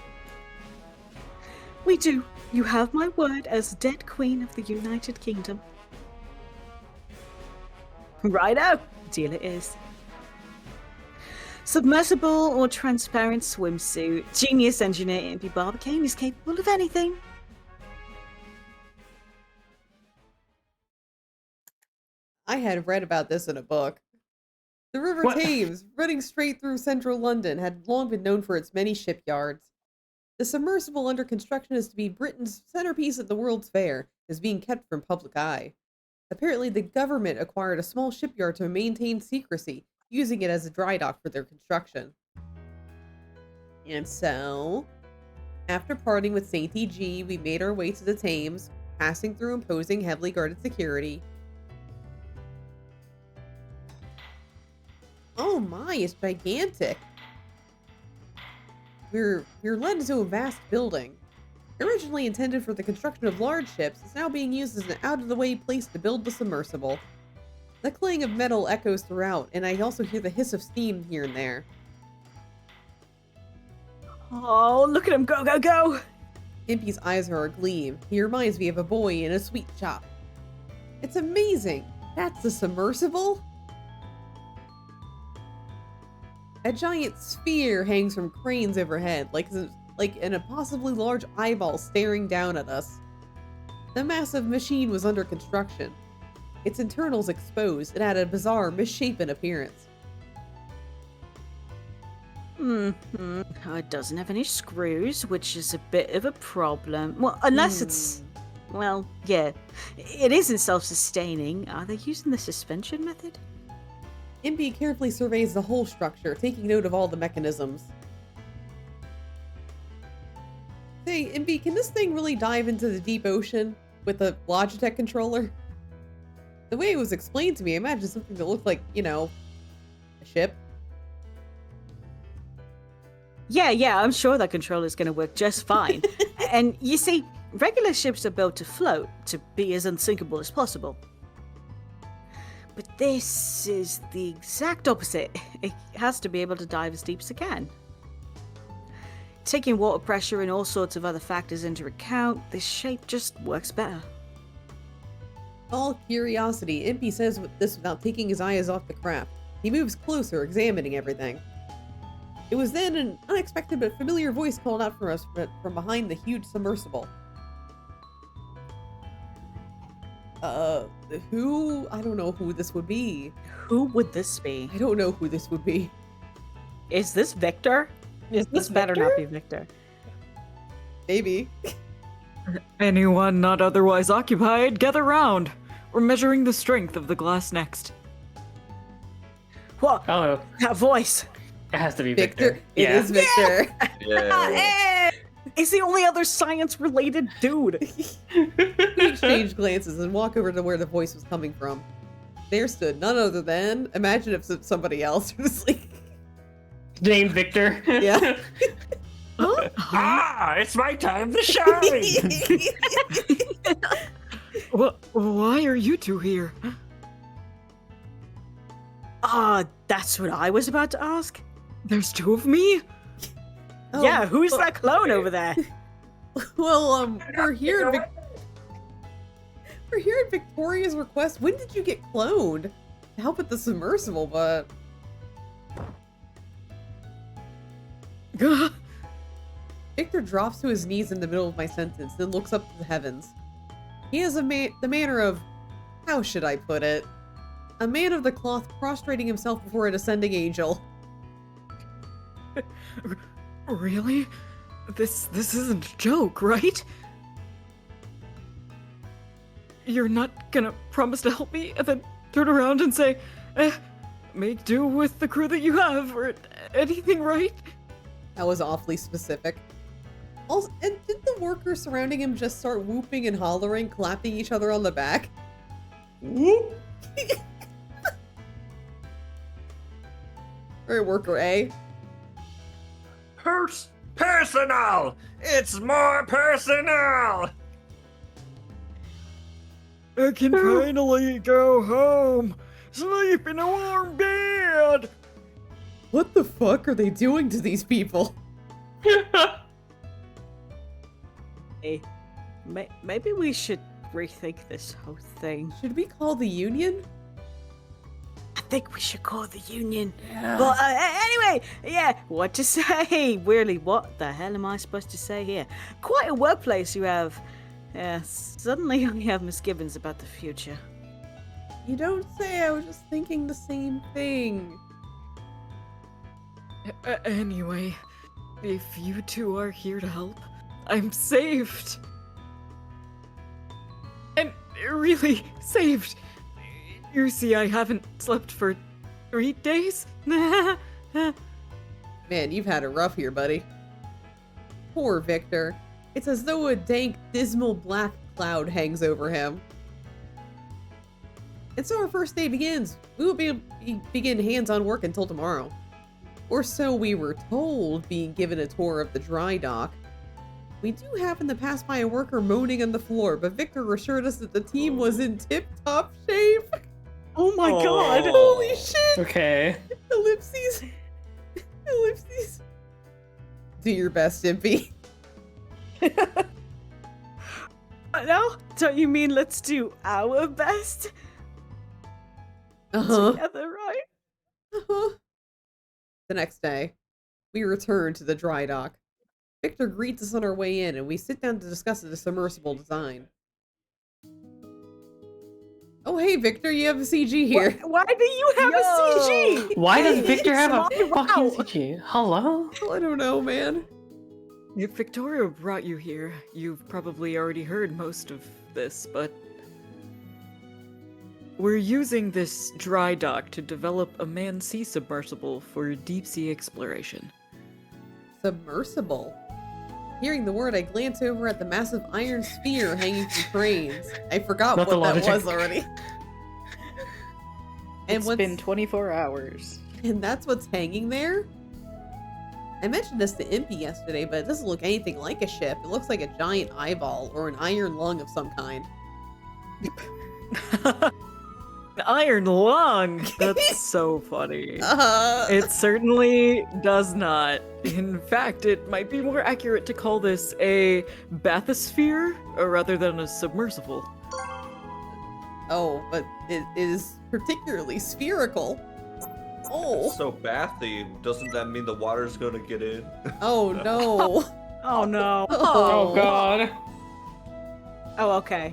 We do. You have my word as dead Queen of the United Kingdom. Righto! Deal it is. Submersible or transparent swimsuit. Genius engineer Impey Barbicane is capable of anything. I had read about this in a book. The River Thames, running straight through central London, had long been known for its many shipyards. The submersible under construction is to be Britain's centerpiece at the World's Fair, is being kept from public eye. Apparently, the government acquired a small shipyard to maintain secrecy, using it as a dry dock for their construction. And so, after parting with Saint E.G., we made our way to the Thames, passing through imposing heavily guarded security. Oh my, it's gigantic. We're led into a vast building. Originally intended for the construction of large ships, it's now being used as an out-of-the-way place to build the submersible. The clang of metal echoes throughout, and I also hear the hiss of steam here and there. Oh, look at him go, go, go! Impey's eyes are agleam. He reminds me of a boy in a sweet shop. It's amazing! That's the submersible? A giant sphere hangs from cranes overhead, like an impossibly large eyeball staring down at us. The massive machine was under construction. its internals exposed and had a bizarre, misshapen appearance. It doesn't have any screws, which is a bit of a problem. Well, unless it's... Well, yeah. It isn't self-sustaining. Are they using the suspension method? Impey carefully surveys the whole structure, taking note of all the mechanisms. Say, Impey, can this thing really dive into the deep ocean with a Logitech controller? The way it was explained to me, I imagined something that looked like, you know, a ship. Yeah, I'm sure that controller's gonna work just fine. And you see, regular ships are built to float, to be as unsinkable as possible. But this is the exact opposite. It has to be able to dive as deep as it can. Taking water pressure and all sorts of other factors into account, this shape just works better. All curiosity, Impey says this without taking his eyes off the craft. He moves closer, examining everything. It was then an unexpected but familiar voice called out for us from behind the huge submersible. Who? I don't know who this would be. Who would this be? I don't know who this would be. Is this Victor? This better not be Victor. Maybe. Anyone not otherwise occupied, gather round. We're measuring the strength of the glass next. What? Oh, That voice! it has to be Victor. Victor. It is Victor. Yeah. Is the only other science-related dude. We exchange glances and walk over to where the voice was coming from. There stood none other than, imagine if somebody else was like, Named Victor. yeah. Ah, it's my time to shine. Why are you two here? That's what I was about to ask. There's two of me? Oh, Yeah, who's that clone over there? Well, we're here at we're here at Victoria's request. When did you get cloned? To help with the submersible, but Victor drops to his knees in the middle of my sentence, then looks up to the heavens. He has the manner of, how should I put it? A man of the cloth prostrating himself before a descending angel. Really? This isn't a joke, right? You're not gonna promise to help me and then turn around and say, make do with the crew that you have, or anything, right? That was awfully specific. Also, and did the workers surrounding him just start whooping and hollering, clapping each other on the back? Whoop! Alright, worker A. Personal! It's more personal! I can finally go home. Sleep in a warm bed. What the fuck are they doing to these people? Hey, maybe we should rethink this whole thing. Should we call the union? I think we should call the union. But anyway, yeah, what to say? Really, what the hell am I supposed to say here? Quite a workplace you have. Yeah, suddenly I have misgivings about the future. You don't say, I was just thinking the same thing. Anyway, if you two are here to help, I'm saved. And really saved. You see, I haven't slept for 3 days. Man, you've had it rough here, buddy. Poor Victor. It's as though a dank, dismal black cloud hangs over him. And so our first day begins. We will begin hands-on work until tomorrow. Or so we were told, being given a tour of the dry dock. We do happen to pass by a worker moaning on the floor, but Victor assured us that the team was in tip-top shape. Oh my god! Holy shit! Okay. Ellipses. Ellipses. Do your best, Impey. No? Don't you mean let's do our best? Uh-huh. Together, right? Uh-huh. The next day, we return to the dry dock. Victor greets us on our way in, and we sit down to discuss the submersible design. Oh, hey, Victor, you have a CG here. Why do you have a CG? Why does Victor have a Somebody- fucking wow. CG? Hello? Oh, I don't know, man. If Victoria brought you here, you've probably already heard most of this, but we're using this dry dock to develop a man-sea submersible for deep-sea exploration. Submersible. Hearing the word, I glance over at the massive iron sphere hanging from cranes. I forgot Not the what that logic. was already. And It's been 24 hours. And that's what's hanging there? I mentioned this to Impy yesterday, but it doesn't look anything like a ship. It looks like a giant eyeball or an iron lung of some kind. Iron lung! That's so funny. Uh, It certainly does not. In fact, it might be more accurate to call this a bathysphere rather than a submersible. oh, but it is particularly spherical. Oh, So bathy, doesn't that mean the water's gonna get in? oh no. Oh no. Oh, God. Oh, okay.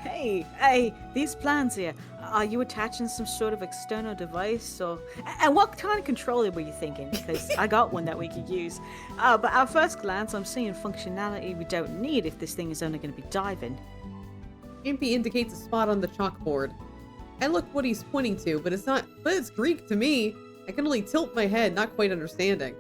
Hey, these plans here. Are you attaching some sort of external device, or and what kind of controller were you thinking? Because I got one that we could use. But at first glance, I'm seeing functionality we don't need if this thing is only going to be diving. Impy indicates a spot on the chalkboard. I look what he's pointing to, but it's Greek to me. I can only tilt my head, not quite understanding.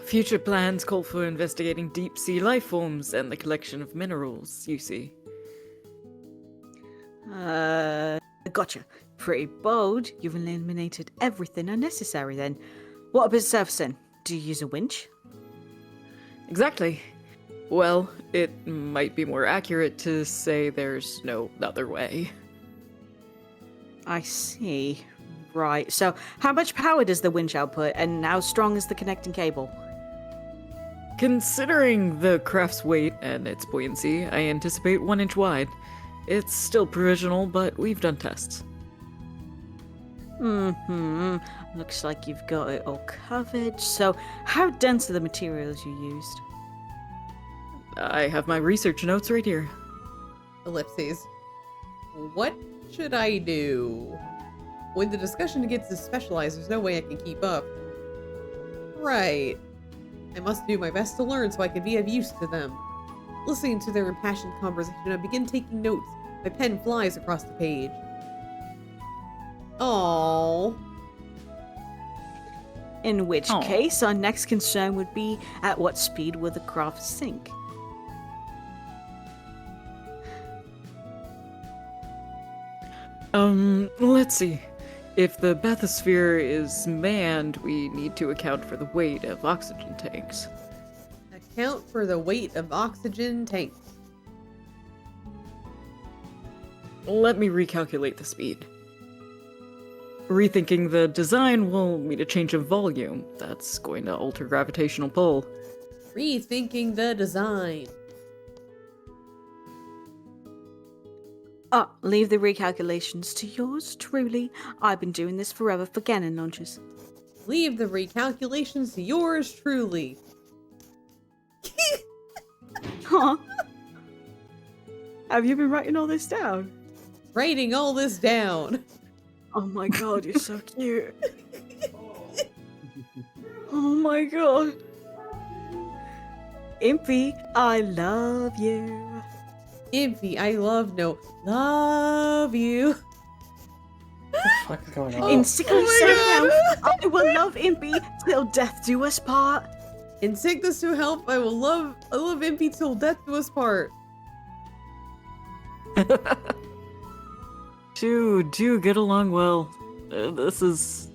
Future plans call for investigating deep sea life forms and the collection of minerals, you see. Gotcha. Pretty bold. You've eliminated everything unnecessary then. What about surfacing? Do you use a winch? Exactly. Well, it might be more accurate to say there's no other way. I see. Right. So, how much power does the winch output, and how strong is the connecting cable? Considering the craft's weight and its buoyancy, I anticipate 1 inch wide. It's still provisional, but we've done tests. Looks like you've got it all covered. So, how dense are the materials you used? I have my research notes right here. Ellipses. What should I do? When the discussion gets this specialized, there's no way I can keep up. Right. I must do my best to learn so I can be of use to them. Listening to their impassioned conversation, I begin taking notes. My pen flies across the page. Oh. In which Aw. case, our next concern would be at what speed will the craft sink? Let's see. If the bathysphere is manned, we need to account for the weight of oxygen tanks. Account for the weight of oxygen tanks. Let me recalculate the speed. Rethinking the design will mean a change of volume. That's going to alter gravitational pull. Rethinking the design. Leave the recalculations to yours truly. I've been doing this forever for cannon launchers. Leave the recalculations to yours truly. Huh? Have you been writing all this down? Writing all this down. Oh my god, you're so cute. Oh my god. Impy, I love you. Impy, I love you. What the fuck is going on? In sickly my health, I will love Impy till death do us part. In sickness to health, I love Impy till death do us part. Do get along well. This is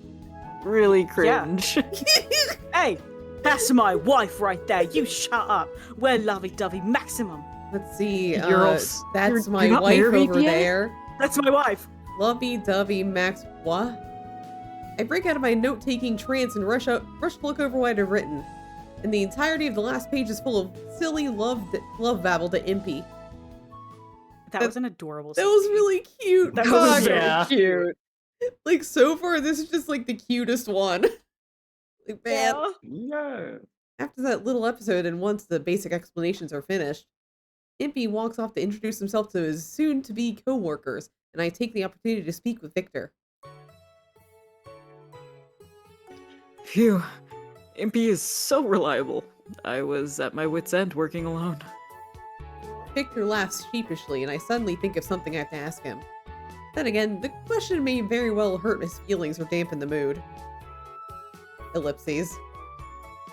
really cringe. Hey, that's my wife right there. You shut up. We're lovey-dovey maximum. Let's see. That's That's my you're not wife married over yet? there. That's my wife. Lovey-dovey Max. What? I break out of my note-taking trance and rush to look over what I've written. And the entirety of the last page is full of silly love babble to Impy. That was an adorable That was really cute. That God. was so Yeah. cute. Like, so far, this is just like the cutest one. Like, man. Yeah. Yeah. After that little episode and once the basic explanations are finished, Impy walks off to introduce himself to his soon-to-be co-workers, and I take the opportunity to speak with Victor. Phew. Impy is so reliable. I was at my wit's end working alone. Victor laughs sheepishly, and I suddenly think of something I have to ask him. Then again, the question may very well hurt his feelings or dampen the mood. Ellipses.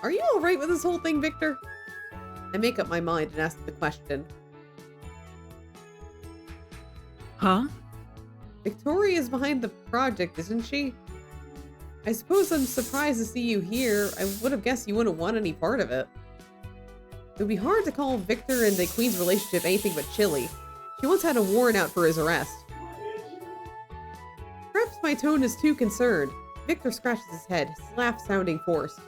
Are you alright with this whole thing, Victor? I make up my mind and ask the question. Huh? Victoria's behind the project, isn't she? I suppose I'm surprised to see you here. I would have guessed you wouldn't want any part of it. It would be hard to call Victor and the Queen's relationship anything but chilly. She once had a warrant out for his arrest. Perhaps my tone is too concerned. Victor scratches his head, his laugh sounding forced.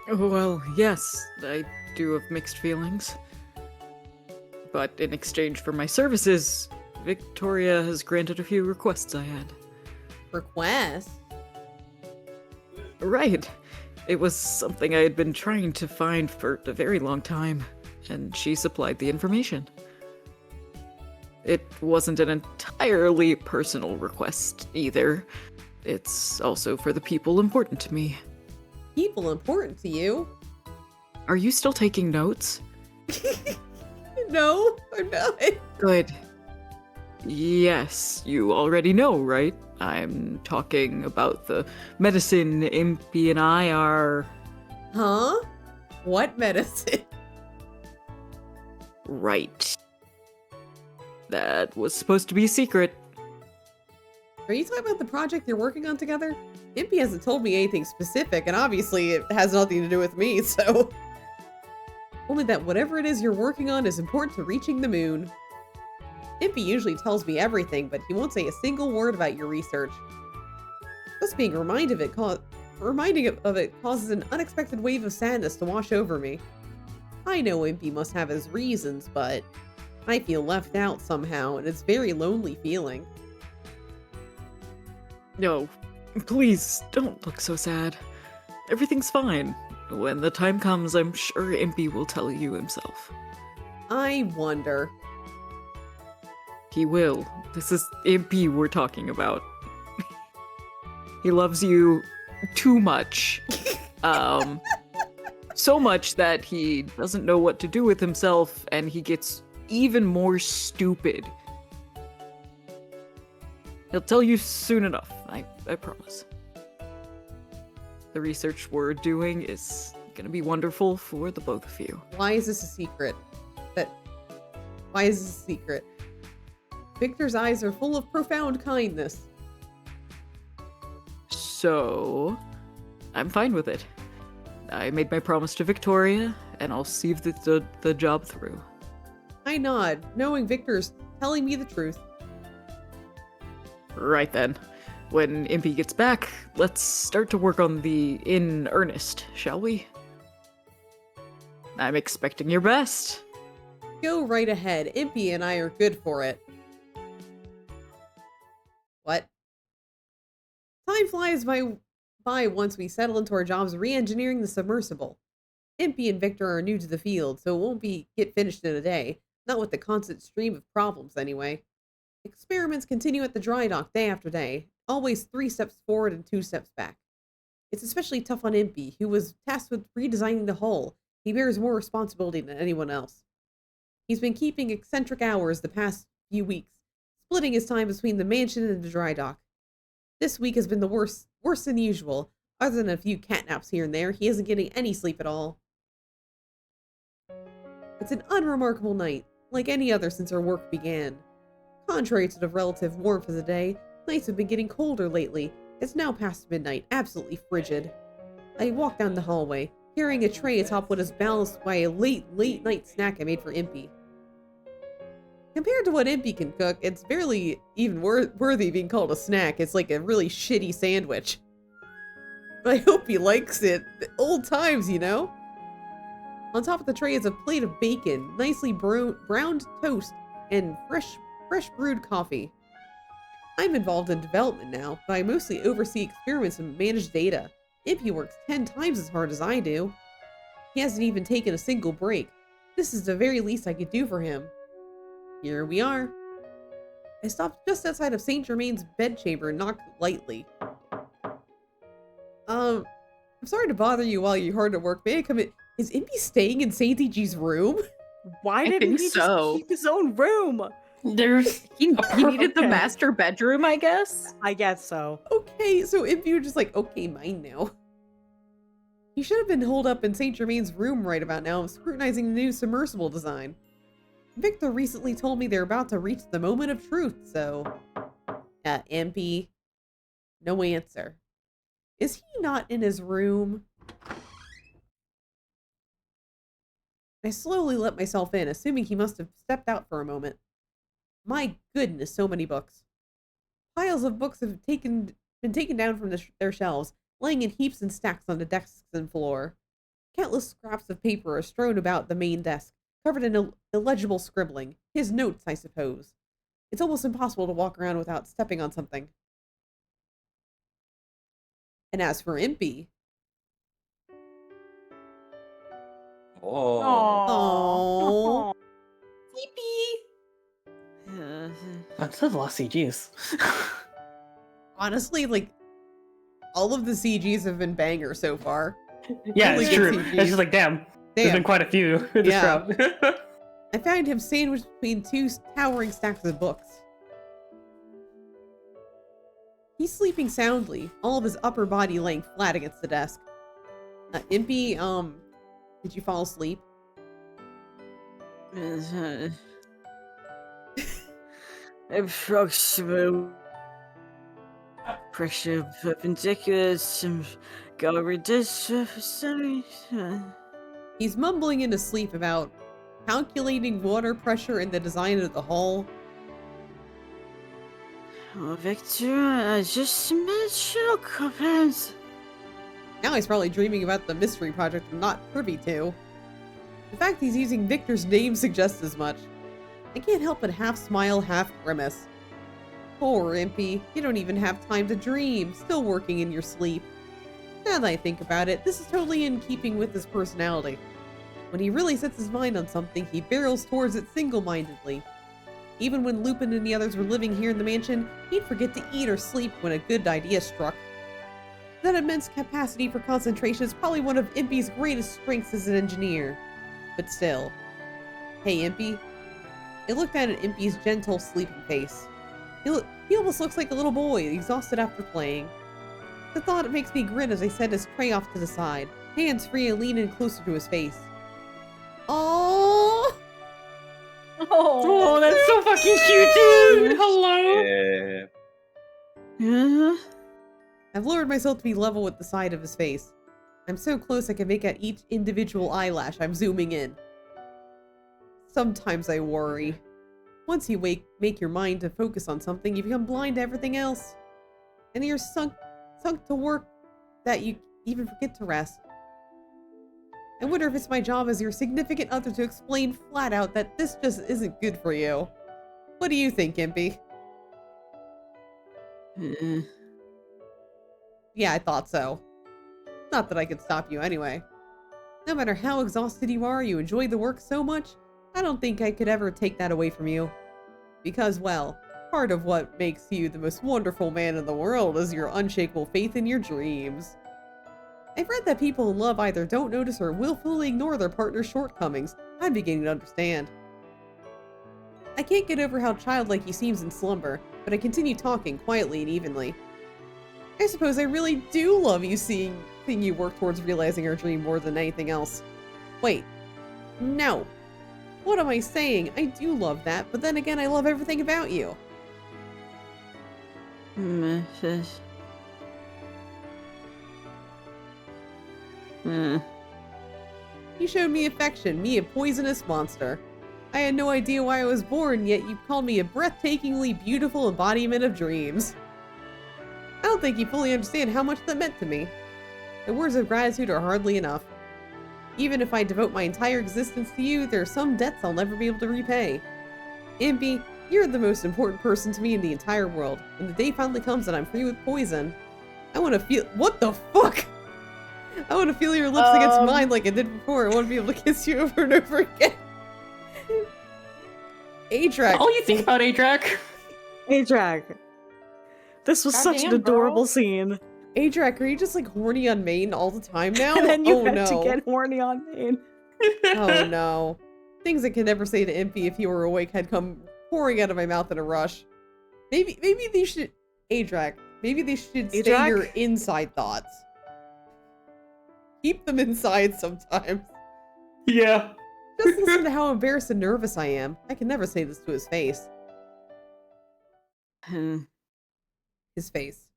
Well, yes, I do have mixed feelings. But in exchange for my services, Victoria has granted a few requests I had. Request? Right. It was something I had been trying to find for a very long time, and she supplied the information. It wasn't an entirely personal request, either. It's also for the people important to me. People important to you? Are you still taking notes? No, I'm not. Good. Yes, you already know, right? I'm talking about the medicine Impy and I are... Huh? What medicine? Right. That was supposed to be a secret. Are you talking about the project you're working on together? Impy hasn't told me anything specific, and obviously it has nothing to do with me, so... Only that whatever it is you're working on is important to reaching the moon. Impy usually tells me everything, but he won't say a single word about your research. Just being reminded of it causes an unexpected wave of sadness to wash over me. I know Impy must have his reasons, but I feel left out somehow, and it's a very lonely feeling. No, please, don't look so sad. Everything's fine. When the time comes, I'm sure Impy will tell you himself. I wonder. He will. This is Impy we're talking about. He loves you too much. So much that he doesn't know what to do with himself, and he gets even more stupid. He'll tell you soon enough, I promise. The research we're doing is gonna be wonderful for the both of you. Why is this a secret? Why is this a secret? Victor's eyes are full of profound kindness. So, I'm fine with it. I made my promise to Victoria, and I'll see the job through. I nod, knowing Victor's telling me the truth. Right then. When Impy gets back, let's start to work on in earnest, shall we? I'm expecting your best. Go right ahead. Impy and I are good for it. What? Time flies by once we settle into our jobs re-engineering the submersible. Impy and Victor are new to the field, so it won't get finished in a day. Not with the constant stream of problems, anyway. Experiments continue at the dry dock day after day, always 3 steps forward and 2 steps back. It's especially tough on Impy, who was tasked with redesigning the hull. He bears more responsibility than anyone else. He's been keeping eccentric hours the past few weeks, splitting his time between the mansion and the dry dock. This week has been the worse than usual. Other than a few catnaps here and there, he isn't getting any sleep at all. It's an unremarkable night, like any other since our work began. Contrary to the relative warmth of the day, nights have been getting colder lately. It's now past midnight, absolutely frigid. I walk down the hallway, carrying a tray atop what is balanced by a late night snack I made for Impy. Compared to what Impy can cook, it's barely even worthy of being called a snack. It's like a really shitty sandwich. But I hope he likes it. The old times, you know? On top of the tray is a plate of bacon, nicely browned toast, and fresh brewed coffee. I'm involved in development now, but I mostly oversee experiments and manage data. Impy works 10 times as hard as I do. He hasn't even taken a single break. This is the very least I could do for him. Here we are. I stopped just outside of Saint Germain's bedchamber and knocked lightly. I'm sorry to bother you while you're hard at work. May I come in? Is Impy staying in Saint EG's room? Why I didn't think he so. just keep his own room? There's He needed the Okay. master bedroom, I guess. I guess so. Okay, so Impy was just like, okay, mine now. He should have been holed up in Saint Germain's room right about now, scrutinizing the new submersible design. Victor recently told me they're about to reach the moment of truth, so... Impy. No answer. Is he not in his room? I slowly let myself in, assuming he must have stepped out for a moment. My goodness, so many books. Piles of books have been taken down from their shelves, laying in heaps and stacks on the desks and floor. Countless scraps of paper are strewn about the main desk, covered in illegible scribbling. His notes, I suppose. It's almost impossible to walk around without stepping on something. And as for Impy... Oh. Aww. I'm so lost CGs. Honestly, like, all of the CGs have been bangers so far. Yeah, Really it's good true. CGs. It's just like, damn. There's been Damn. quite a few in this Yeah. round. I found him sandwiched between two towering stacks of books. He's sleeping soundly, all of his upper body laying flat against the desk. Impy, did you fall asleep? Approximate pressure perpendicular to He's mumbling in his sleep about calculating water pressure in the design of the hull. Oh, Victor, just dimensional components. Now he's probably dreaming about the mystery project I'm not privy to. The fact he's using Victor's name suggests as much. I can't help but half smile, half grimace. Poor Impy, you don't even have time to dream, still working in your sleep. Now that I think about it, this is totally in keeping with his personality. When he really sets his mind on something, he barrels towards it single-mindedly. Even when Lupin and the others were living here in the mansion, he'd forget to eat or sleep when a good idea struck. That immense capacity for concentration is probably one of Impy's greatest strengths as an engineer. But still. Hey, Impy. I looked down at Impy's gentle, sleeping face. He almost looks like a little boy, exhausted after playing. The thought makes me grin as I set his tray off to the side. Hands free, I lean in closer to his face. Aww! Oh, that's so fucking cute, dude! Hello? Yeah. I've lowered myself to be level with the side of his face. I'm so close I can make out each individual eyelash I'm zooming in. Sometimes I worry. Once you make your mind to focus on something, you become blind to everything else. And you're sunk to work that you even forget to rest. I wonder if it's my job as your significant other to explain flat out that this just isn't good for you. What do you think, Impy? Yeah, I thought so. Not that I could stop you anyway. No matter how exhausted you are, you enjoy the work so much, I don't think I could ever take that away from you. Because, well, part of what makes you the most wonderful man in the world is your unshakable faith in your dreams. I've read that people in love either don't notice or willfully ignore their partner's shortcomings. I'm beginning to understand. I can't get over how childlike he seems in slumber, but I continue talking quietly and evenly. I suppose I really do love you seeing you work towards realizing our dream more than anything else. Wait. No. What am I saying? I do love that, but then again I love everything about you. You showed me affection, me a poisonous monster. I had no idea why I was born, yet you called me a breathtakingly beautiful embodiment of dreams. I don't think you fully understand how much that meant to me. The words of gratitude are hardly enough. Even if I devote my entire existence to you, there are some debts I'll never be able to repay. Impy, you're the most important person to me in the entire world. When the day finally comes that I'm free with poison, I want to feel— what the fuck? I want to feel your lips against mine like I did before. I want to be able to kiss you over and over again. Adrak. All you think about Adrak? Adrak. This was such an Goddamn, adorable girl. scene. Adrak, are you just like horny on Maine all the time now? And then you oh had no. to get horny on Maine. Oh no. Things I could never say to Impy if he were awake had come pouring out of my mouth in a rush. Maybe they should... Adrak, maybe they should stay Adrak? your inside thoughts. Keep them inside sometimes. Yeah. Just listen to how embarrassed and nervous I am. I can never say this to his face. Hmm. His face.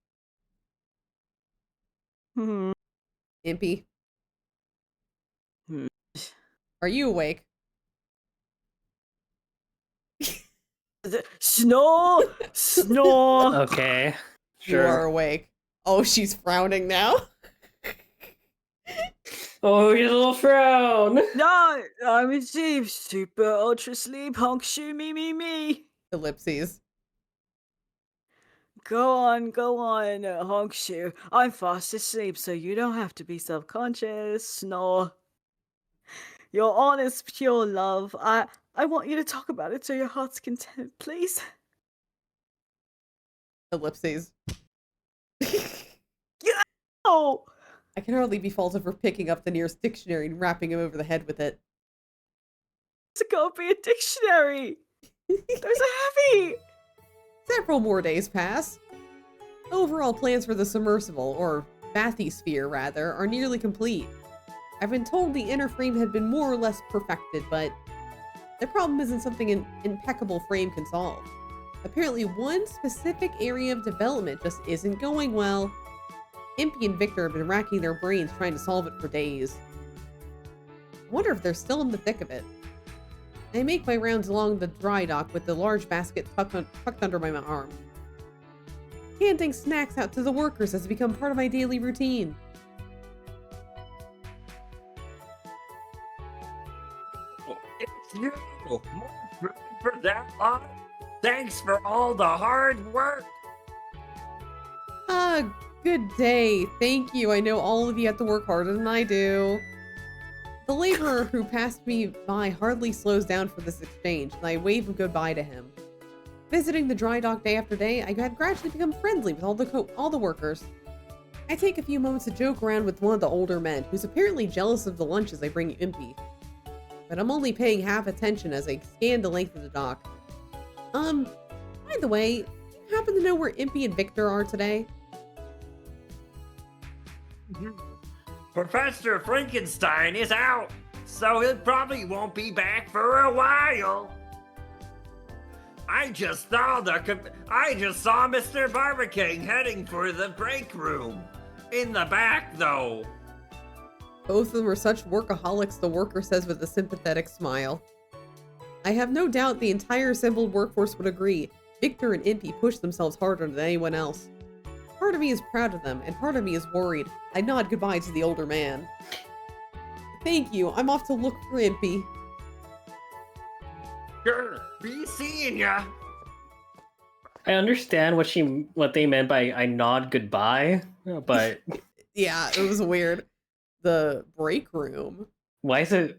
Hmm. Impy. Hmm. Are you awake? Snore! Snore! Okay. You are Sure. awake. Oh, she's frowning now. Oh, your little frown. No! I'm in deep, super ultra sleep, honk shoe, me. Ellipses. Go on, honk shoe. I'm fast asleep, so you don't have to be self-conscious. Snore. Your honest, pure love. I want you to talk about it to your heart's content, please. Ellipses. Oh! I can hardly be faulted for picking up the nearest dictionary and rapping him over the head with it. It's gotta be a dictionary! Those are heavy! Several more days pass. Overall plans for the submersible, or bathysphere rather, are nearly complete. I've been told the inner frame had been more or less perfected, but the problem isn't something an impeccable frame can solve. Apparently one specific area of development just isn't going well. Impy and Victor have been racking their brains trying to solve it for days. I wonder if they're still in the thick of it. I make my rounds along the dry dock with the large basket tucked under my arm. Handing snacks out to the workers has become part of my daily routine. It's you! More food for that lot? Thanks for all the hard work! Good day. Thank you. I know all of you have to work harder than I do. The laborer who passed me by hardly slows down for this exchange, and I wave goodbye to him. Visiting the dry dock day after day, I had gradually become friendly with all the workers. I take a few moments to joke around with one of the older men, who's apparently jealous of the lunches I bring Impy. But I'm only paying half attention as I scan the length of the dock. By the way, do you happen to know where Impy and Victor are today? Professor Frankenstein is out, so he probably won't be back for a while. I just saw Mr. Barbecue heading for the break room. In the back, though. Both of them are such workaholics, the worker says with a sympathetic smile. I have no doubt the entire assembled workforce would agree. Victor and Impy push themselves harder than anyone else. Part of me is proud of them, and part of me is worried. I nod goodbye to the older man. Thank you. I'm off to look for Impy. Sure, be seeing ya. I understand what they meant by I nod goodbye, but Yeah, it was weird. The break room. why is it?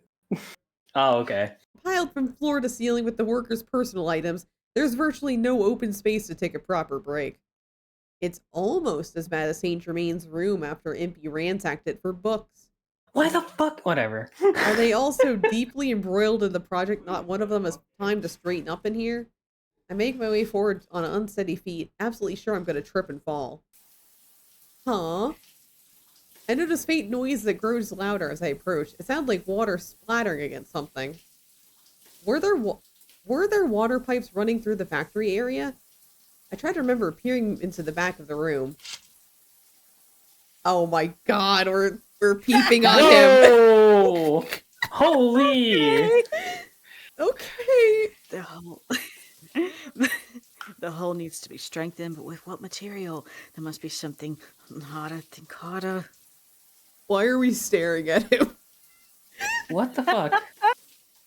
Oh, okay. Piled from floor to ceiling with the workers' personal items, there's virtually no open space to take a proper break. It's almost as bad as Saint Germain's room after Impy ransacked it for books. Why the fuck? Whatever. Are they all so deeply embroiled in the project not one of them has time to straighten up in here? I make my way forward on unsteady feet, absolutely sure I'm going to trip and fall. Huh? I notice faint noise that grows louder as I approach. It sounds like water splattering against something. Were there water pipes running through the factory area? I tried to remember peering into the back of the room. Oh my god, we're peeping on him. Whoa! Holy! Okay. The hole. The hole needs to be strengthened, but with what material? There must be something harder. Think harder. Why are we staring at him? What the fuck?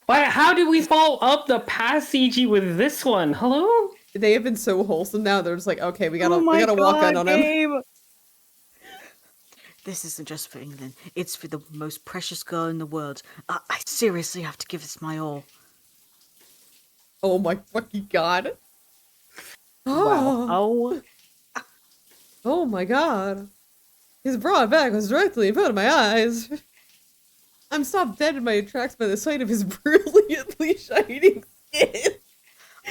Why? How did we fall up the passage with this one? Hello? They have been so wholesome now. They're just like, okay, we gotta Oh my walk God, in on him. Gabe. this isn't just for England. It's for the most precious girl in the world. I seriously have to give this my all. Oh my fucking god. Wow. Oh. Oh my god. His broad back was directly in front of my eyes. I'm stopped dead in my tracks by the sight of his brilliantly shining skin.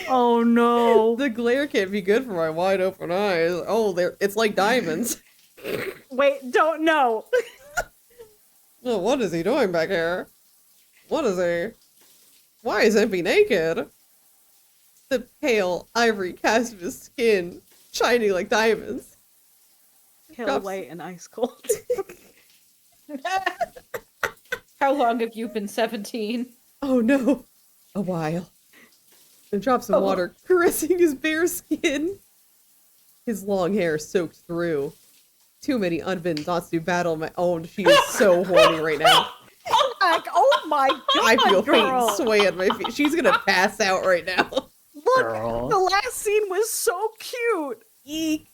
Oh no. The glare can't be good for my wide open eyes. Oh, it's like diamonds. Wait, don't know. Well, what is he doing back here? What is he? Why is Impey naked? The pale ivory cast of his skin, shining like diamonds. Pale Drops- white and ice cold. How long have you been 17? Oh no. A while. And drops of water caressing his bare skin. His long hair soaked through. Too many unbidden thoughts to battle my own. She is so horny right now. Like, oh my god, I feel girl. faint sway at my feet. She's gonna pass out right now. Look, Girl. the last scene was so cute. Eek.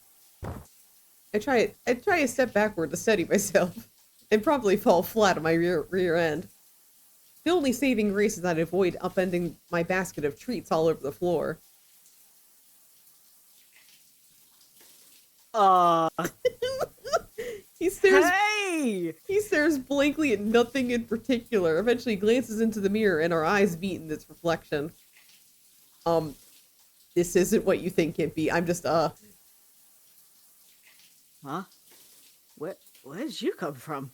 I try to step backward to steady myself, and probably fall flat on my rear end. The only saving grace is that I avoid upending my basket of treats all over the floor. He stares. Hey! He stares blankly at nothing in particular. Eventually glances into the mirror, and our eyes meet in its reflection. This isn't what you think it be. I'm just Huh? Where did you come from?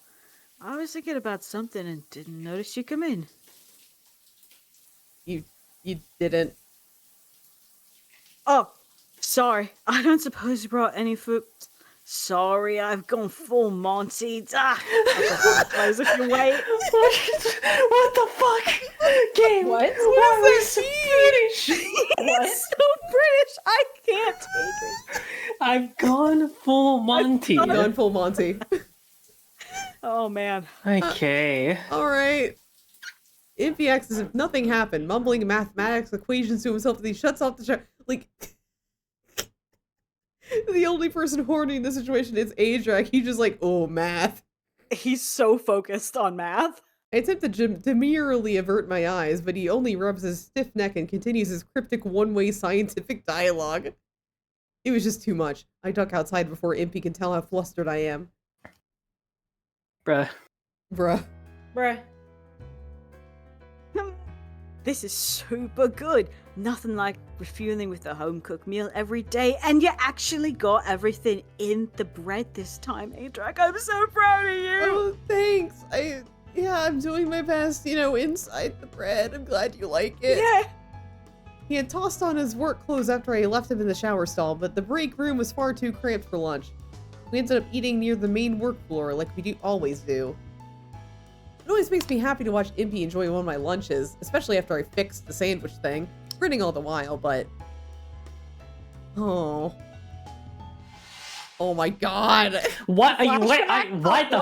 I was thinking about something and didn't notice you come in. You didn't. Oh, sorry. I don't suppose you brought any food. Sorry, I've gone full Monty. If you wait. What the fuck? Game. What? Why are we so British? It's so British. I can't take it. I've gone full Monty. Gone full Monty. Oh man. Okay. Alright. Impey acts as if nothing happened, mumbling mathematics equations to himself as he shuts off the show. Like, the only person horny in this situation is Adrak. He's just like, oh, math. He's so focused on math. I attempt to demurely avert my eyes, but he only rubs his stiff neck and continues his cryptic one-way scientific dialogue. It was just too much. I duck outside before Impey can tell how flustered I am. Bruh. Bruh. Bruh. This is super good. Nothing like refueling with a home-cooked meal every day, and you actually got everything in the bread this time, Adrak. I'm so proud of you! Oh, thanks. I'm doing my best, inside the bread. I'm glad you like it. Yeah. He had tossed on his work clothes after I left him in the shower stall, but the break room was far too cramped for lunch. We ended up eating near the main work floor like we always do. It always makes me happy to watch Impey enjoy one of my lunches, especially after I fixed the sandwich thing. Grinning all the while, but... Oh my god! What are you? What the?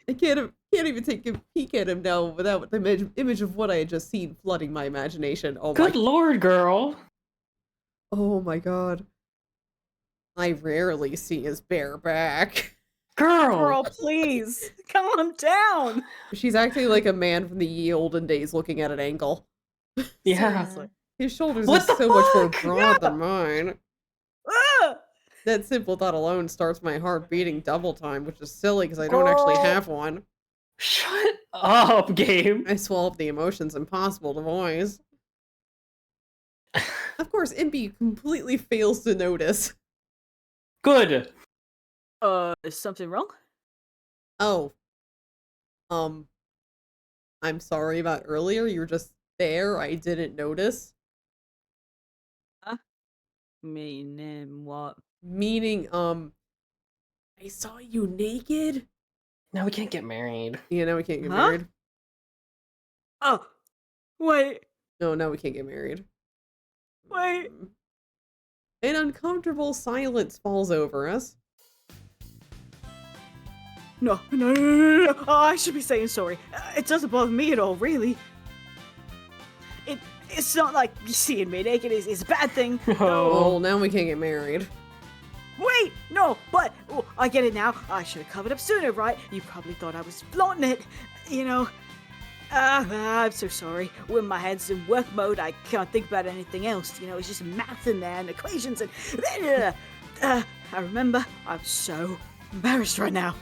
I can't even take a peek at him now without the image of what I had just seen flooding my imagination. Oh Good my... lord, girl. Oh my god. I rarely see his bare back. Girl, please. Calm down. She's acting like a man from the ye olden days looking at an angle. Yeah. Seriously. His shoulders What are the so much more fuck? broad than mine. Ah! That simple thought alone starts my heart beating double time, which is silly because I don't actually have one. Shut up, game. I swallowed the emotions impossible to voice. Of course, Impey completely fails to notice. Good. Is something wrong? Oh. I'm sorry about earlier. You were just there. I didn't notice. Meaning what? Meaning, I saw you naked. No, we can't get married. Yeah, now we can't get Huh? married. Oh, wait. No, now we can't get married. Wait. An uncomfortable silence falls over us. No. Oh, I should be saying sorry. It doesn't bother me at all, really. It's not like seeing me naked is a bad thing. Oh, now we can't get married. Wait, no, but oh, I get it now. I should have covered up sooner, right? You probably thought I was flaunting it, you know. I'm so sorry. When my head's in work mode, I can't think about anything else. You know, it's just math in there and equations and. I remember. I'm so embarrassed right now.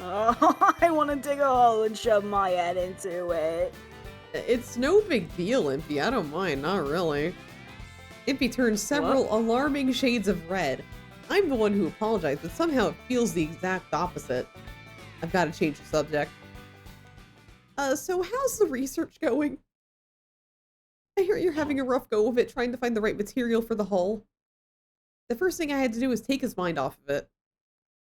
Oh, I want to dig a hole and shove my head into it. It's no big deal, Impy. I don't mind, not really. Impy turns several alarming shades of red. I'm the one who apologized, but somehow it feels the exact opposite. I've got to change the subject. So how's the research going? I hear you're having a rough go of it trying to find the right material for the hull. The first thing I had to do was take his mind off of it.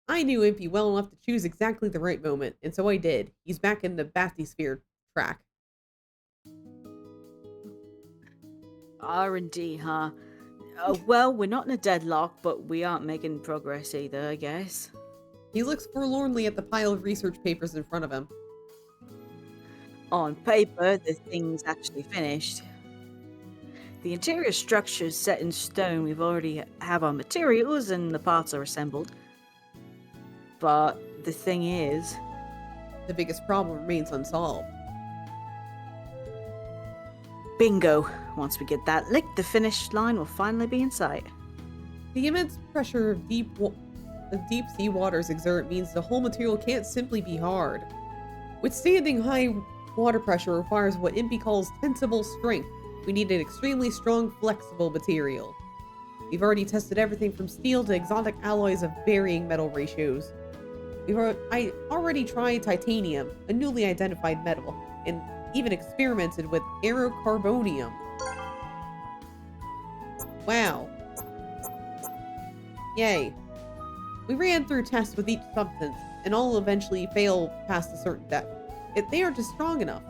I knew Impy well enough to choose exactly the right moment, and so I did. He's back in the bathysphere track. R&D, huh? Well, we're not in a deadlock, but we aren't making progress either, I guess. He looks forlornly at the pile of research papers in front of him. On paper, the thing's actually finished. The interior structure's set in stone. We've already have our materials and the parts are assembled. But the thing is... The biggest problem remains unsolved. Bingo! Once we get that licked, the finish line will finally be in sight. The immense pressure of deep sea waters exert means the whole material can't simply be hard. Withstanding high water pressure requires what Impy calls tensible strength. We need an extremely strong, flexible material. We've already tested everything from steel to exotic alloys of varying metal ratios. I already tried titanium, a newly identified metal, and even experimented with aerocarbonium. Wow. Yay. We ran through tests with each substance, and all eventually fail past a certain depth. They aren't just strong enough.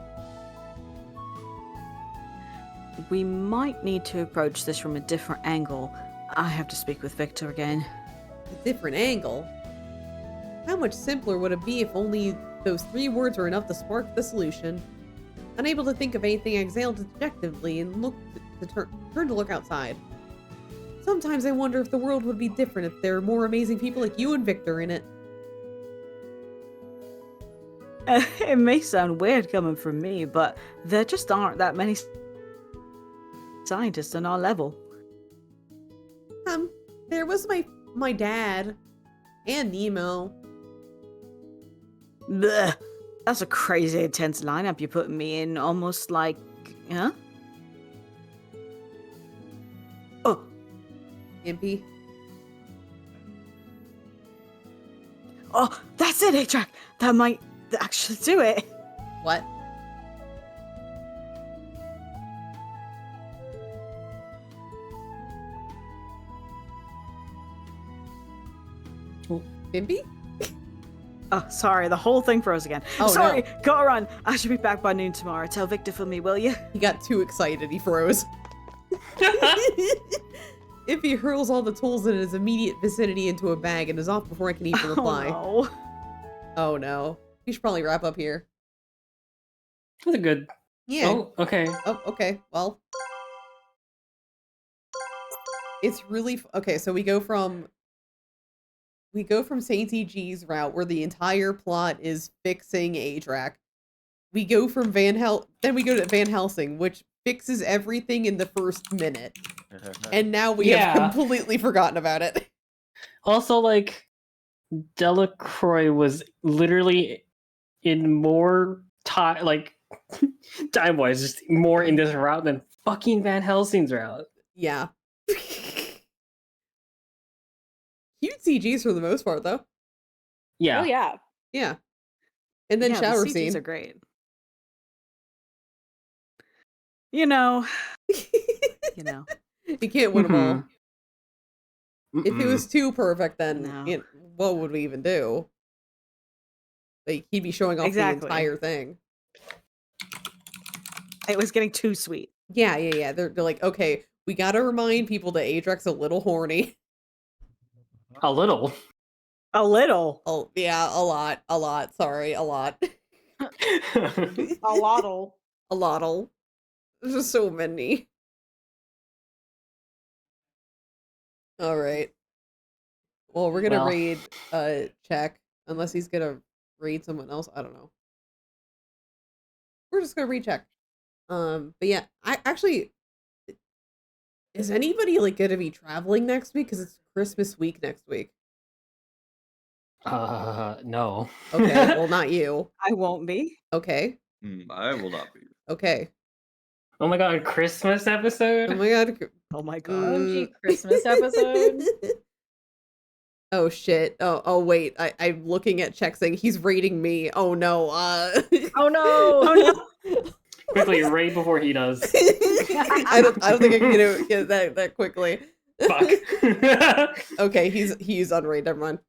We might need to approach this from a different angle. I have to speak with Victor again. A different angle? How much simpler would it be if only those 3 words were enough to spark the solution? Unable to think of anything, I exhaled dejectedly and turned to look outside. Sometimes I wonder if the world would be different if there were more amazing people like you and Victor in it. It may sound weird coming from me, but there just aren't that many scientists on our level. There was my dad and Nemo. Blech. That's a crazy intense lineup you're putting me in, almost like, huh? Oh. Impy. Oh, that's it, A-Track. That might actually do it. What? Impy? Oh, sorry, the whole thing froze again. Oh, sorry, no. gotta run. I should be back by noon tomorrow. Tell Victor for me, will you? He got too excited, he froze. Impy hurls all the tools in his immediate vicinity into a bag and is off before I can even reply. Oh, no. Oh no. We should probably wrap up here. That's a good. Yeah. Oh, okay. Oh, okay. Well. It's really... Okay, so we go from Saint E.G.'s route where the entire plot is fixing A-Track. We go from then we go to Van Helsing, which fixes everything in the first minute. And now we have completely forgotten about it. Also, like, Delacroix was literally in more time, like, time-wise, just more in this route than fucking Van Helsing's route. Yeah. Cute CGs for the most part, though. Yeah. Oh yeah. Yeah. And then shower the CGs scene. are great. You know. You know. You can't win them all. If it Mm-mm. was too perfect, then No. what would we even do? Like, he'd be showing off Exactly. the entire thing. It was getting too sweet. Yeah. They're like, okay, we gotta remind people that Adrek's a little horny. A little. A little. Oh, yeah, a lot. Sorry, a lot. A lottle. A lottle. There's just so many. All right. Well, we're gonna Well. raid check unless he's gonna raid someone else. I don't know. We're just gonna recheck. But yeah, I actually, is anybody like gonna be traveling next week? Because it's Christmas week next week. No. Okay, well, not you. I won't be. Okay, I will not be. okay. Oh my god, Christmas episode? Oh my god. Oh my god. OMG Christmas episode. Oh shit. Oh wait. I'm looking at check saying he's raiding me. Oh no. Oh no! Oh no. Quickly, right before he does. I don't think I can get that quickly. Fuck. Okay, he's unraid. Never mind.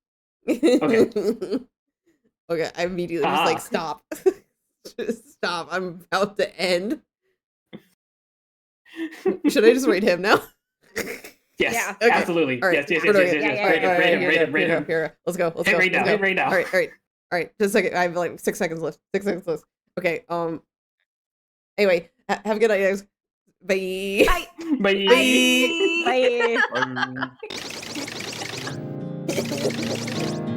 Okay. Okay, I immediately was like, stop. Just stop. I'm about to end. Should I just raid him now? Yes, Yeah. Okay. absolutely. All right. Yes. We're doing it. Yeah, Rate him, rate him. Here. Let's go. Let's Hit go. right now, Let's go. hit right now. All right. Just a second. I have like 6 seconds left. 6 seconds left. Okay. Anyway, have a good night, guys. Bye. Bye. Bye. Bye. Bye.